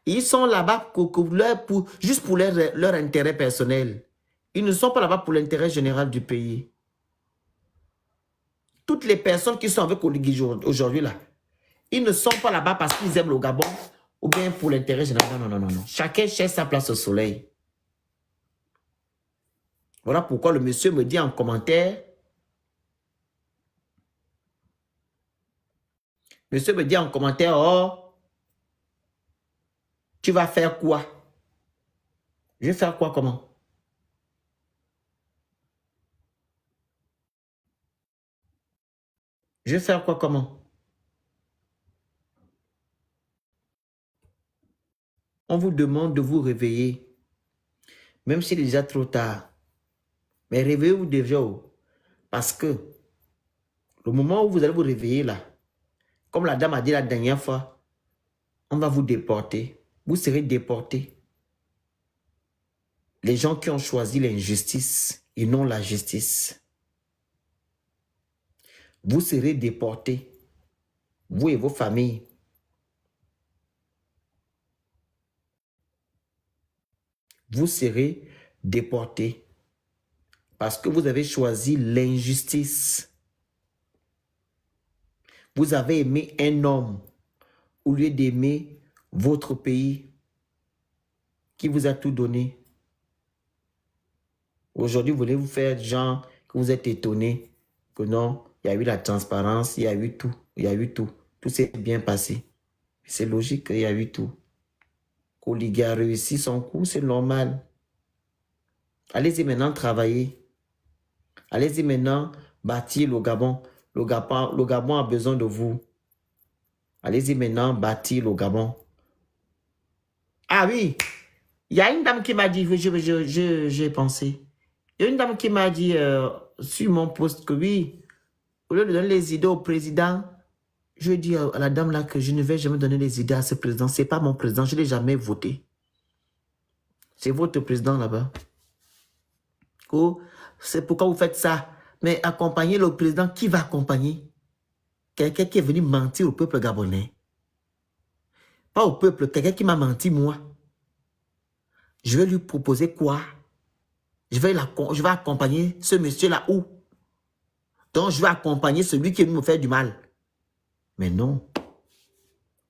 Ils sont là-bas juste pour leur intérêt personnel. Ils ne sont pas là-bas pour l'intérêt général du pays. Toutes les personnes qui sont avec Oligui aujourd'hui là, ils ne sont pas là-bas parce qu'ils aiment le Gabon ou bien pour l'intérêt général. Non, non, non, non. Chacun cherche sa place au soleil. Voilà pourquoi le monsieur me dit en commentaire, oh, tu vas faire quoi? Je vais faire quoi comment? Je vais faire quoi comment? On vous demande de vous réveiller, même s'il est déjà trop tard. Mais réveillez-vous déjà, parce que le moment où vous allez vous réveiller là, comme la dame a dit la dernière fois, on va vous déporter. Vous serez déportés. Les gens qui ont choisi l'injustice et non la justice. Vous serez déportés. Vous et vos familles. Vous serez déportés. Parce que vous avez choisi l'injustice. Vous avez aimé un homme au lieu d'aimer votre pays qui vous a tout donné. Aujourd'hui, vous voulez vous faire genre que vous êtes étonné que non, il y a eu la transparence, il y a eu tout, il y a eu tout. Tout s'est bien passé. C'est logique qu'il y a eu tout. Qu'Oligui a réussi son coup, c'est normal. Allez-y maintenant travailler. Allez-y maintenant bâtir le Gabon. Le Gabon a besoin de vous. Allez-y maintenant bâtir le Gabon. Ah oui, il y a une dame qui m'a dit, j'ai pensé. Il y a une dame qui m'a dit sur mon poste que oui, au lieu de donner les idées au président, je dis à la dame là que je ne vais jamais donner les idées à ce président. Ce n'est pas mon président, je ne l'ai jamais voté. C'est votre président là-bas. Oh, c'est pourquoi vous faites ça. Mais accompagner le président, qui va accompagner? Quelqu'un qui est venu mentir au peuple gabonais. Pas au peuple, quelqu'un qui m'a menti moi. Je vais lui proposer quoi? Je vais accompagner ce monsieur-là où? Donc, je vais accompagner celui qui veut me faire du mal. Mais non.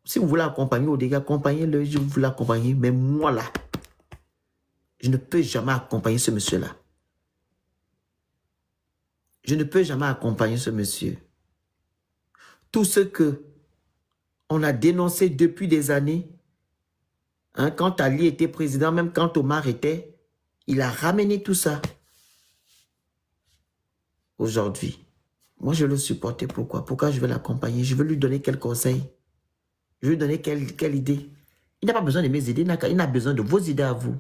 Si vous voulez accompagner au dégât, accompagnez-le, je vous l'accompagner. Mais moi, là, je ne peux jamais accompagner ce monsieur-là. Je ne peux jamais accompagner ce monsieur. Tout ce que on a dénoncé depuis des années, hein, quand Ali était président, même quand Omar était, il a ramené tout ça. Aujourd'hui, moi je veux le supporter. Pourquoi? Pourquoi je vais l'accompagner? Je veux lui donner quel conseil? Je veux lui donner quelle idée? Il n'a pas besoin de mes idées, il n'a besoin de vos idées à vous.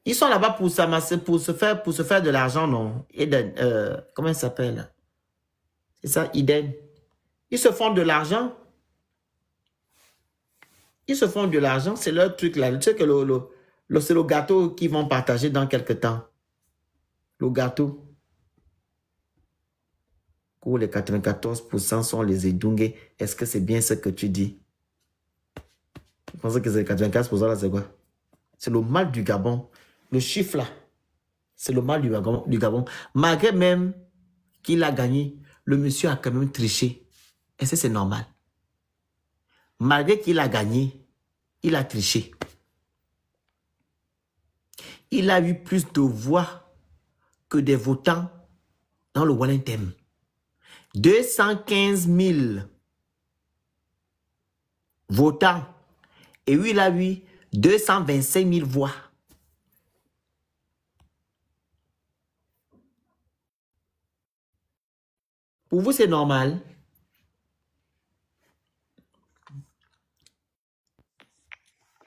Ils sont là-bas pour se faire de l'argent, non? Eden, comment il s'appelle? C'est ça, Eden. Ils se font de l'argent. Ils se font de l'argent, c'est leur truc là. Tu sais que c'est le gâteau qu'ils vont partager dans quelques temps. Le gâteau. Où les 94% sont les Edungé. Est-ce que c'est bien ce que tu dis? Je pense que c'est 95% là, c'est quoi? C'est le mal du Gabon. Le chiffre là, c'est le mal du Gabon. Malgré même qu'il a gagné, le monsieur a quand même triché. Est-ce que c'est normal? Malgré qu'il a gagné, il a triché. Il a eu plus de voix que des votants dans le Wellington. 215 000 votants. Et lui, il a eu 225 000 voix. Pour vous, c'est normal?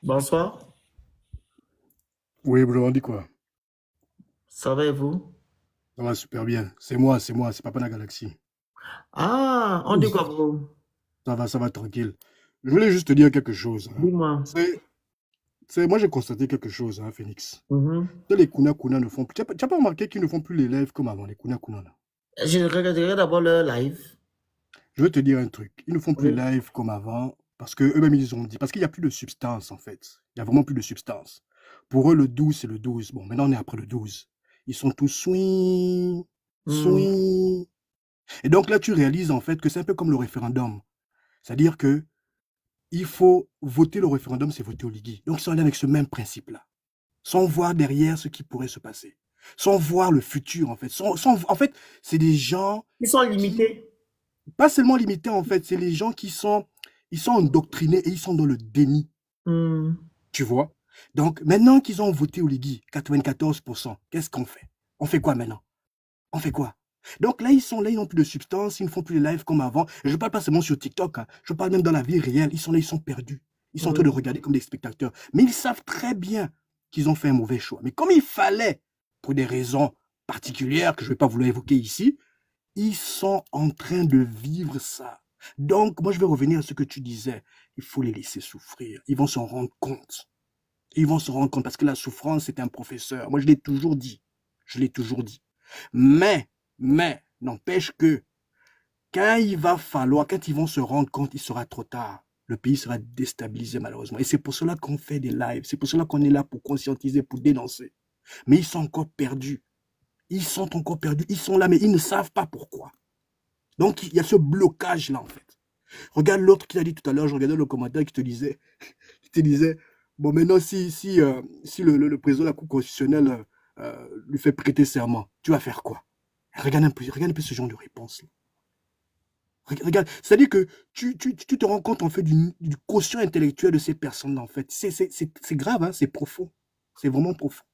Bonsoir. Oui, bro, on dit quoi? Ça va et vous? Ça va super bien. C'est moi, c'est Papa la Galaxie. Ah, on dit quoi, bro? Ça va tranquille. Je voulais juste te dire quelque chose. Hein. Dis-moi. Moi, j'ai constaté quelque chose, hein, Phoenix. Mm-hmm. Les Kuna ne font plus. Tu n'as pas remarqué qu'ils ne font plus les lives comme avant, les Kuna là? Je regarderai d'abord leur live. Je veux te dire un truc. Ils ne font plus Oui. les lives comme avant Parce que eux-mêmes, ils ont dit, parce qu'il n'y a plus de substance, en fait. Il n'y a vraiment plus de substance. Pour eux, le 12, c'est le 12. Bon, maintenant, on est après le 12. Ils sont tous swing, swing. Et donc là, tu réalises, en fait, que c'est un peu comme le référendum. C'est-à-dire que il faut voter le référendum, c'est voter au Ligui. Donc, ils sont allés avec ce même principe-là. Sans voir derrière ce qui pourrait se passer. Sans voir le futur, en fait. En fait, c'est des gens... Ils sont limités. Pas seulement limités, en fait. C'est les gens qui sont... Ils sont endoctrinés et ils sont dans le déni. Tu vois? Donc, maintenant qu'ils ont voté au Ligui, 94%, qu'est-ce qu'on fait? On fait quoi maintenant? On fait quoi? Donc là, ils n'ont plus de substance, ils ne font plus les lives comme avant. Et je ne parle pas seulement sur TikTok, hein. Je parle même dans la vie réelle. Ils sont là, ils sont perdus. Ils sont en train de regarder comme des spectateurs. Mais ils savent très bien qu'ils ont fait un mauvais choix. Mais comme il fallait, pour des raisons particulières que je ne vais pas vouloir évoquer ici, ils sont en train de vivre ça. Donc, moi, je vais revenir à ce que tu disais. Il faut les laisser souffrir. Ils vont s'en rendre compte. Ils vont se rendre compte parce que la souffrance, c'est un professeur. Moi, je l'ai toujours dit. Je l'ai toujours dit. Mais, n'empêche que quand il va falloir, quand ils vont se rendre compte, il sera trop tard. Le pays sera déstabilisé malheureusement. Et c'est pour cela qu'on fait des lives. C'est pour cela qu'on est là pour conscientiser, pour dénoncer. Mais ils sont encore perdus. Ils sont encore perdus. Ils sont là, mais ils ne savent pas pourquoi. Donc, il y a ce blocage-là, en fait. Regarde l'autre qui a dit tout à l'heure, je regardais le commentaire qui te disait, bon, maintenant, si le président de la Cour constitutionnelle lui fait prêter serment, tu vas faire quoi? Regarde un peu ce genre de réponse. Regarde, c'est-à-dire que tu te rends compte, en fait, du quotient intellectuel de ces personnes-là, en fait. C'est grave, hein, c'est profond. C'est vraiment profond.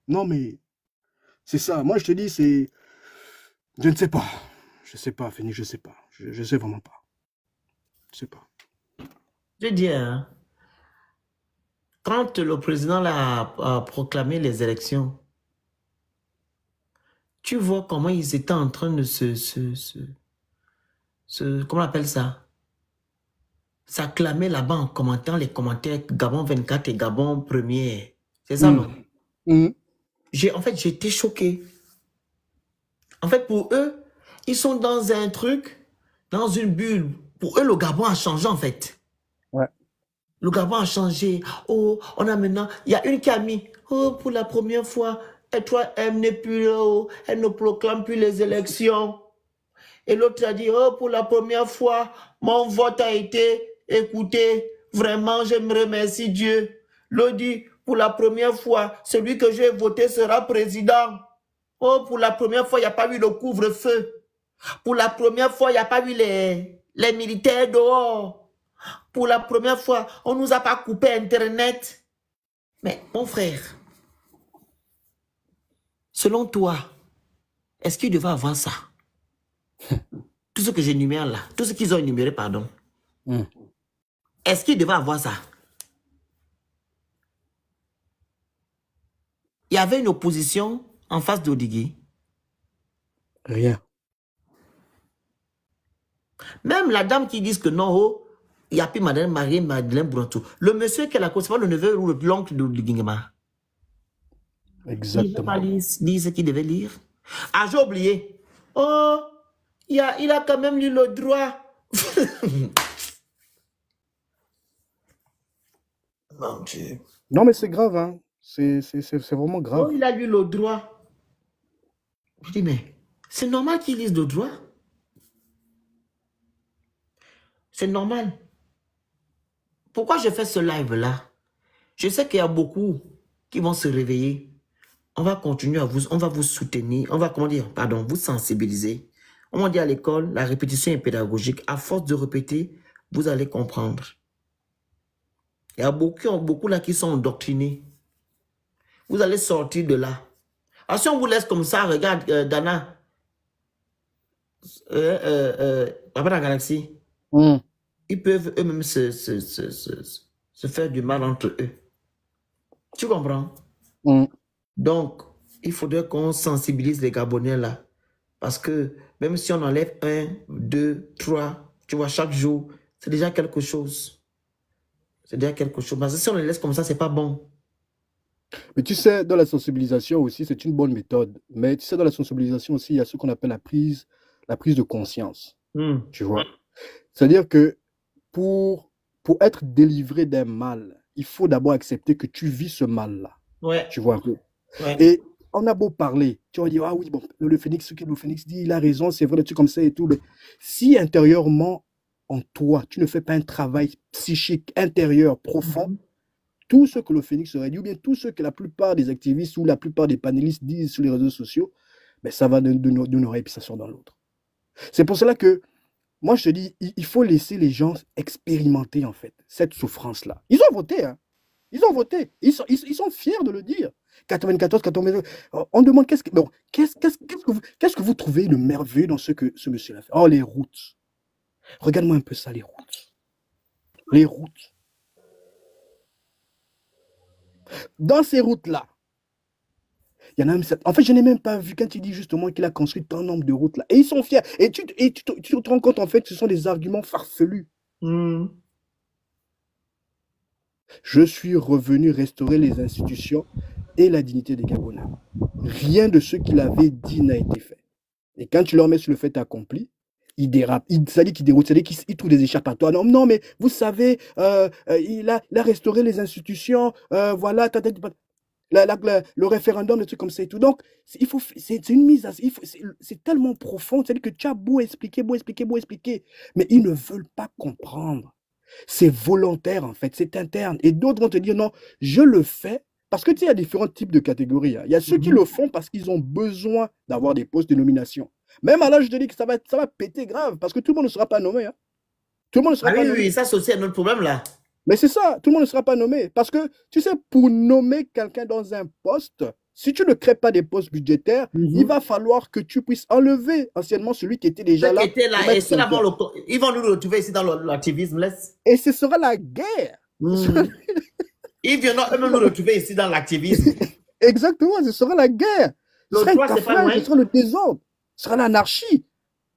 Non, mais c'est ça. Moi, je te dis, c'est... Je ne sais pas. Je sais pas, Phoenix, je sais pas. Je sais vraiment pas. Je sais pas. Je veux dire, quand le président a proclamé les élections, tu vois comment ils étaient en train de comment on appelle ça? S'acclamer là-bas en commentant les commentaires Gabon 24 et Gabon 1er. C'est ça, non? En fait, j'étais choqué. En fait, pour eux, ils sont dans un truc, dans une bulle. Pour eux, le Gabon a changé, en fait. Ouais. Le Gabon a changé. Oh, on a maintenant... Il y a une qui a mis, oh, pour la première fois, elle n'est plus là, oh, elle ne proclame plus les élections. Et l'autre a dit, oh, pour la première fois, mon vote a été écouté. Vraiment, je me remercie Dieu. L'autre dit, pour la première fois, celui que j'ai voté sera président. Oh, pour la première fois, il n'y a pas eu le couvre-feu. Pour la première fois, il n'y a pas eu les militaires dehors. Pour la première fois, on ne nous a pas coupé Internet. Mais mon frère, selon toi, est-ce qu'il devait avoir ça? Tout ce que j'énumère là, tout ce qu'ils ont énuméré, pardon. Est-ce qu'il devait avoir ça? Il y avait une opposition en face d'Odigui. Rien. Même la dame qui dit que non, oh, il n'y a plus Madame Marie-Madeleine Brontou. Le monsieur qui a la cause, c'est pas le neveu ou l'oncle d'Odigui. Exactement. Il ne pas lire ce qu'il devait lire. Ah, j'ai oublié. Oh, il a quand même lu le droit. Mon Dieu. Non, mais c'est grave, hein. C'est vraiment grave. Oh, il a lu le droit. Je dis, mais c'est normal qu'il lise le droit. C'est normal. Pourquoi je fais ce live-là? Je sais qu'il y a beaucoup qui vont se réveiller. On va continuer on va vous soutenir, on va, vous sensibiliser. On dit à l'école, la répétition est pédagogique. À force de répéter, vous allez comprendre. Il y a beaucoup là qui sont endoctrinés. Vous allez sortir de là. Alors si on vous laisse comme ça, regarde, Dana, Papa dans la galaxie, ils peuvent eux-mêmes se faire du mal entre eux. Tu comprends? Donc, il faudrait qu'on sensibilise les Gabonais là. Parce que même si on enlève 1, 2, 3, tu vois, chaque jour, c'est déjà quelque chose. C'est déjà quelque chose. Parce que si on les laisse comme ça, c'est pas bon. Mais tu sais, dans la sensibilisation aussi, c'est une bonne méthode. Mais tu sais, dans la sensibilisation aussi, il y a ce qu'on appelle la prise de conscience. Tu vois? C'est-à-dire que pour être délivré d'un mal, il faut d'abord accepter que tu vis ce mal-là. Ouais. Tu vois un peu. Ouais. Et on a beau parler, tu vas dire, ah oui, bon, le Phénix, ce que le Phénix dit, il a raison, c'est vrai, des trucs comme ça et tout. Mais si intérieurement, en toi, tu ne fais pas un travail psychique intérieur profond, tout ce que le Phénix aurait dit, ou bien tout ce que la plupart des activistes ou la plupart des panélistes disent sur les réseaux sociaux, ben, ça va d'une oreille puis ça sort dans l'autre. C'est pour cela que moi, je te dis, il faut laisser les gens expérimenter, en fait, cette souffrance-là. Ils ont voté, hein. Ils ont voté. Ils sont fiers de le dire. 94, 92. On demande qu'est-ce que vous trouvez de merveilleux dans ce que ce monsieur a fait. Oh, les routes. Regarde-moi un peu ça, les routes. Les routes. Dans ces routes-là, il y en a même... En fait, je n'ai même pas vu quand il dit justement qu'il a construit tant nombre de routes là. Et ils sont fiers. Et tu te rends compte, en fait, ce sont des arguments farfelus. Je suis revenu restaurer les institutions et la dignité des Gabonais. Rien de ce qu'il avait dit n'a été fait. Et quand tu leur mets sur le fait accompli, ils dérapent. Ça dit qu'ils déroutent, ça dit qu'ils trouvent des échappatoires. Non, mais vous savez, il a restauré les institutions, voilà, le référendum, des trucs comme ça et tout. Donc, c'est une mise à... C'est tellement profond, c'est-à-dire que tu as beau expliquer, mais ils ne veulent pas comprendre. C'est volontaire, en fait, c'est interne. Et d'autres vont te dire, non, je le fais, parce que tu sais, il y a différents types de catégories. Hein. Il y a ceux qui le font parce qu'ils ont besoin d'avoir des postes de nomination. Même à l'âge, je te dis que ça va péter grave, parce que tout le monde ne sera pas nommé. Hein. Tout le monde ne sera pas nommé. Oui, ça c'est aussi un autre problème, là. Mais c'est ça, tout le monde ne sera pas nommé. Parce que, tu sais, pour nommer quelqu'un dans un poste, si tu ne crées pas des postes budgétaires, il va falloir que tu puisses enlever anciennement celui qui était déjà là. Et ils vont nous retrouver ici dans l'activisme. Et ce sera la guerre. Ils viendront eux-mêmes nous retrouver ici dans l'activisme. Exactement, ce sera la guerre. Ce sera le désordre. Ce sera l'anarchie.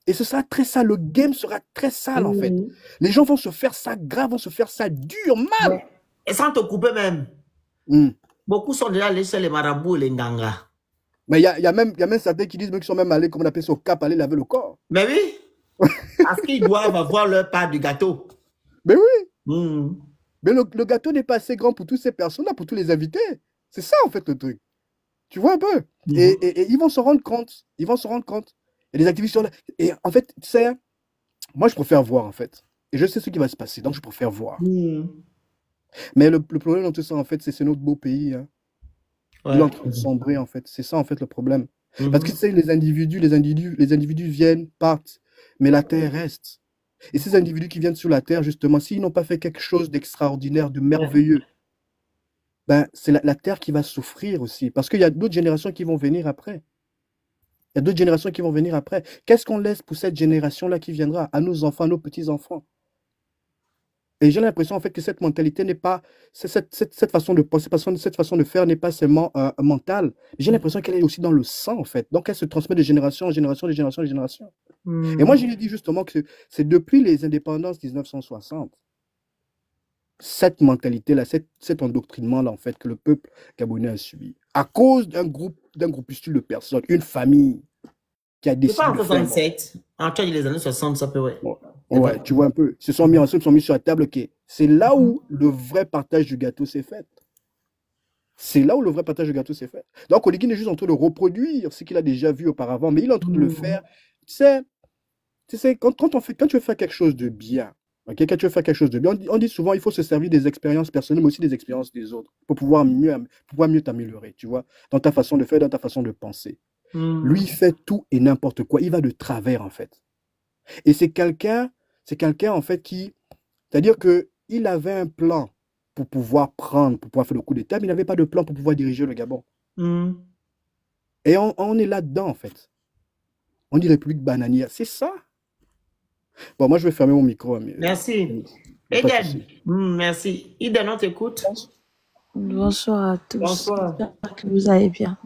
Et ce sera très sale. Le game sera très sale, en fait. Les gens vont se faire ça grave, vont se faire ça dur, mal. Et sans te couper même. Beaucoup sont déjà allés chez les marabouts et les nganga. Mais il y a même certains qui disent qu'ils sont même allés, comme on appelle ça, au Cap, aller laver le corps. Mais oui. Parce qu'ils doivent avoir leur part du gâteau. Mais oui. Mais le gâteau n'est pas assez grand pour toutes ces personnes-là, pour tous les invités. C'est ça, en fait, le truc. Tu vois un peu. Et ils vont se rendre compte. Ils vont se rendre compte. Et les activistes sont là. Et en fait, tu sais, moi, je préfère voir, en fait. Et je sais ce qui va se passer, donc je préfère voir. Mais le problème dans tout ça, en fait, c'est notre beau pays. Hein. Il est en train de sombrer, en fait. C'est ça, en fait, le problème. Parce que, tu sais, les individus viennent, partent. Mais la terre reste. Et ces individus qui viennent sur la terre, justement, s'ils n'ont pas fait quelque chose d'extraordinaire, de merveilleux, ben, c'est la terre qui va souffrir aussi. Parce qu'il y a d'autres générations qui vont venir après. Il y a d'autres générations qui vont venir après. Qu'est-ce qu'on laisse pour cette génération-là qui viendra, à nos enfants, à nos petits-enfants? Et j'ai l'impression, en fait, que cette mentalité n'est pas... Cette façon de penser, cette façon de faire n'est pas seulement mentale. J'ai l'impression qu'elle est aussi dans le sang, en fait. Donc, elle se transmet de génération en génération, de génération en génération. Et moi, je lui dis justement que c'est depuis les indépendances 1960, cette mentalité-là, cet endoctrinement-là, en fait, que le peuple gabonais a subi, à cause d'un groupuscule de personnes, une famille qui a décidé. C'est pas en 67, en les années 60, ça peut, ouais, tu vois un peu. Ils se sont mis ensemble, ils se sont mis sur la table. Okay. C'est là où le vrai partage du gâteau s'est fait. C'est là où le vrai partage du gâteau s'est fait. Donc, Oligui est juste en train de reproduire ce qu'il a déjà vu auparavant, mais il est en train de le faire. Tu sais, quand tu veux faire quelque chose de bien, okay, quand tu veux faire quelque chose de bien, on dit souvent il faut se servir des expériences personnelles, mais aussi des expériences des autres, pour pouvoir mieux t'améliorer, tu vois, dans ta façon de faire, dans ta façon de penser. Lui, il fait tout et n'importe quoi. Il va de travers, en fait. Et c'est quelqu'un, en fait, c'est-à-dire qu'il avait un plan pour pouvoir faire le coup d'État, mais il n'avait pas de plan pour pouvoir diriger le Gabon. Et on est là-dedans, en fait. On dit République bananière. C'est ça. Bon, moi, je vais fermer mon micro. Mais... Merci. Eden, merci. Eden, on t'écoute. Bonsoir à tous. Bonsoir. J'espère que vous allez bien.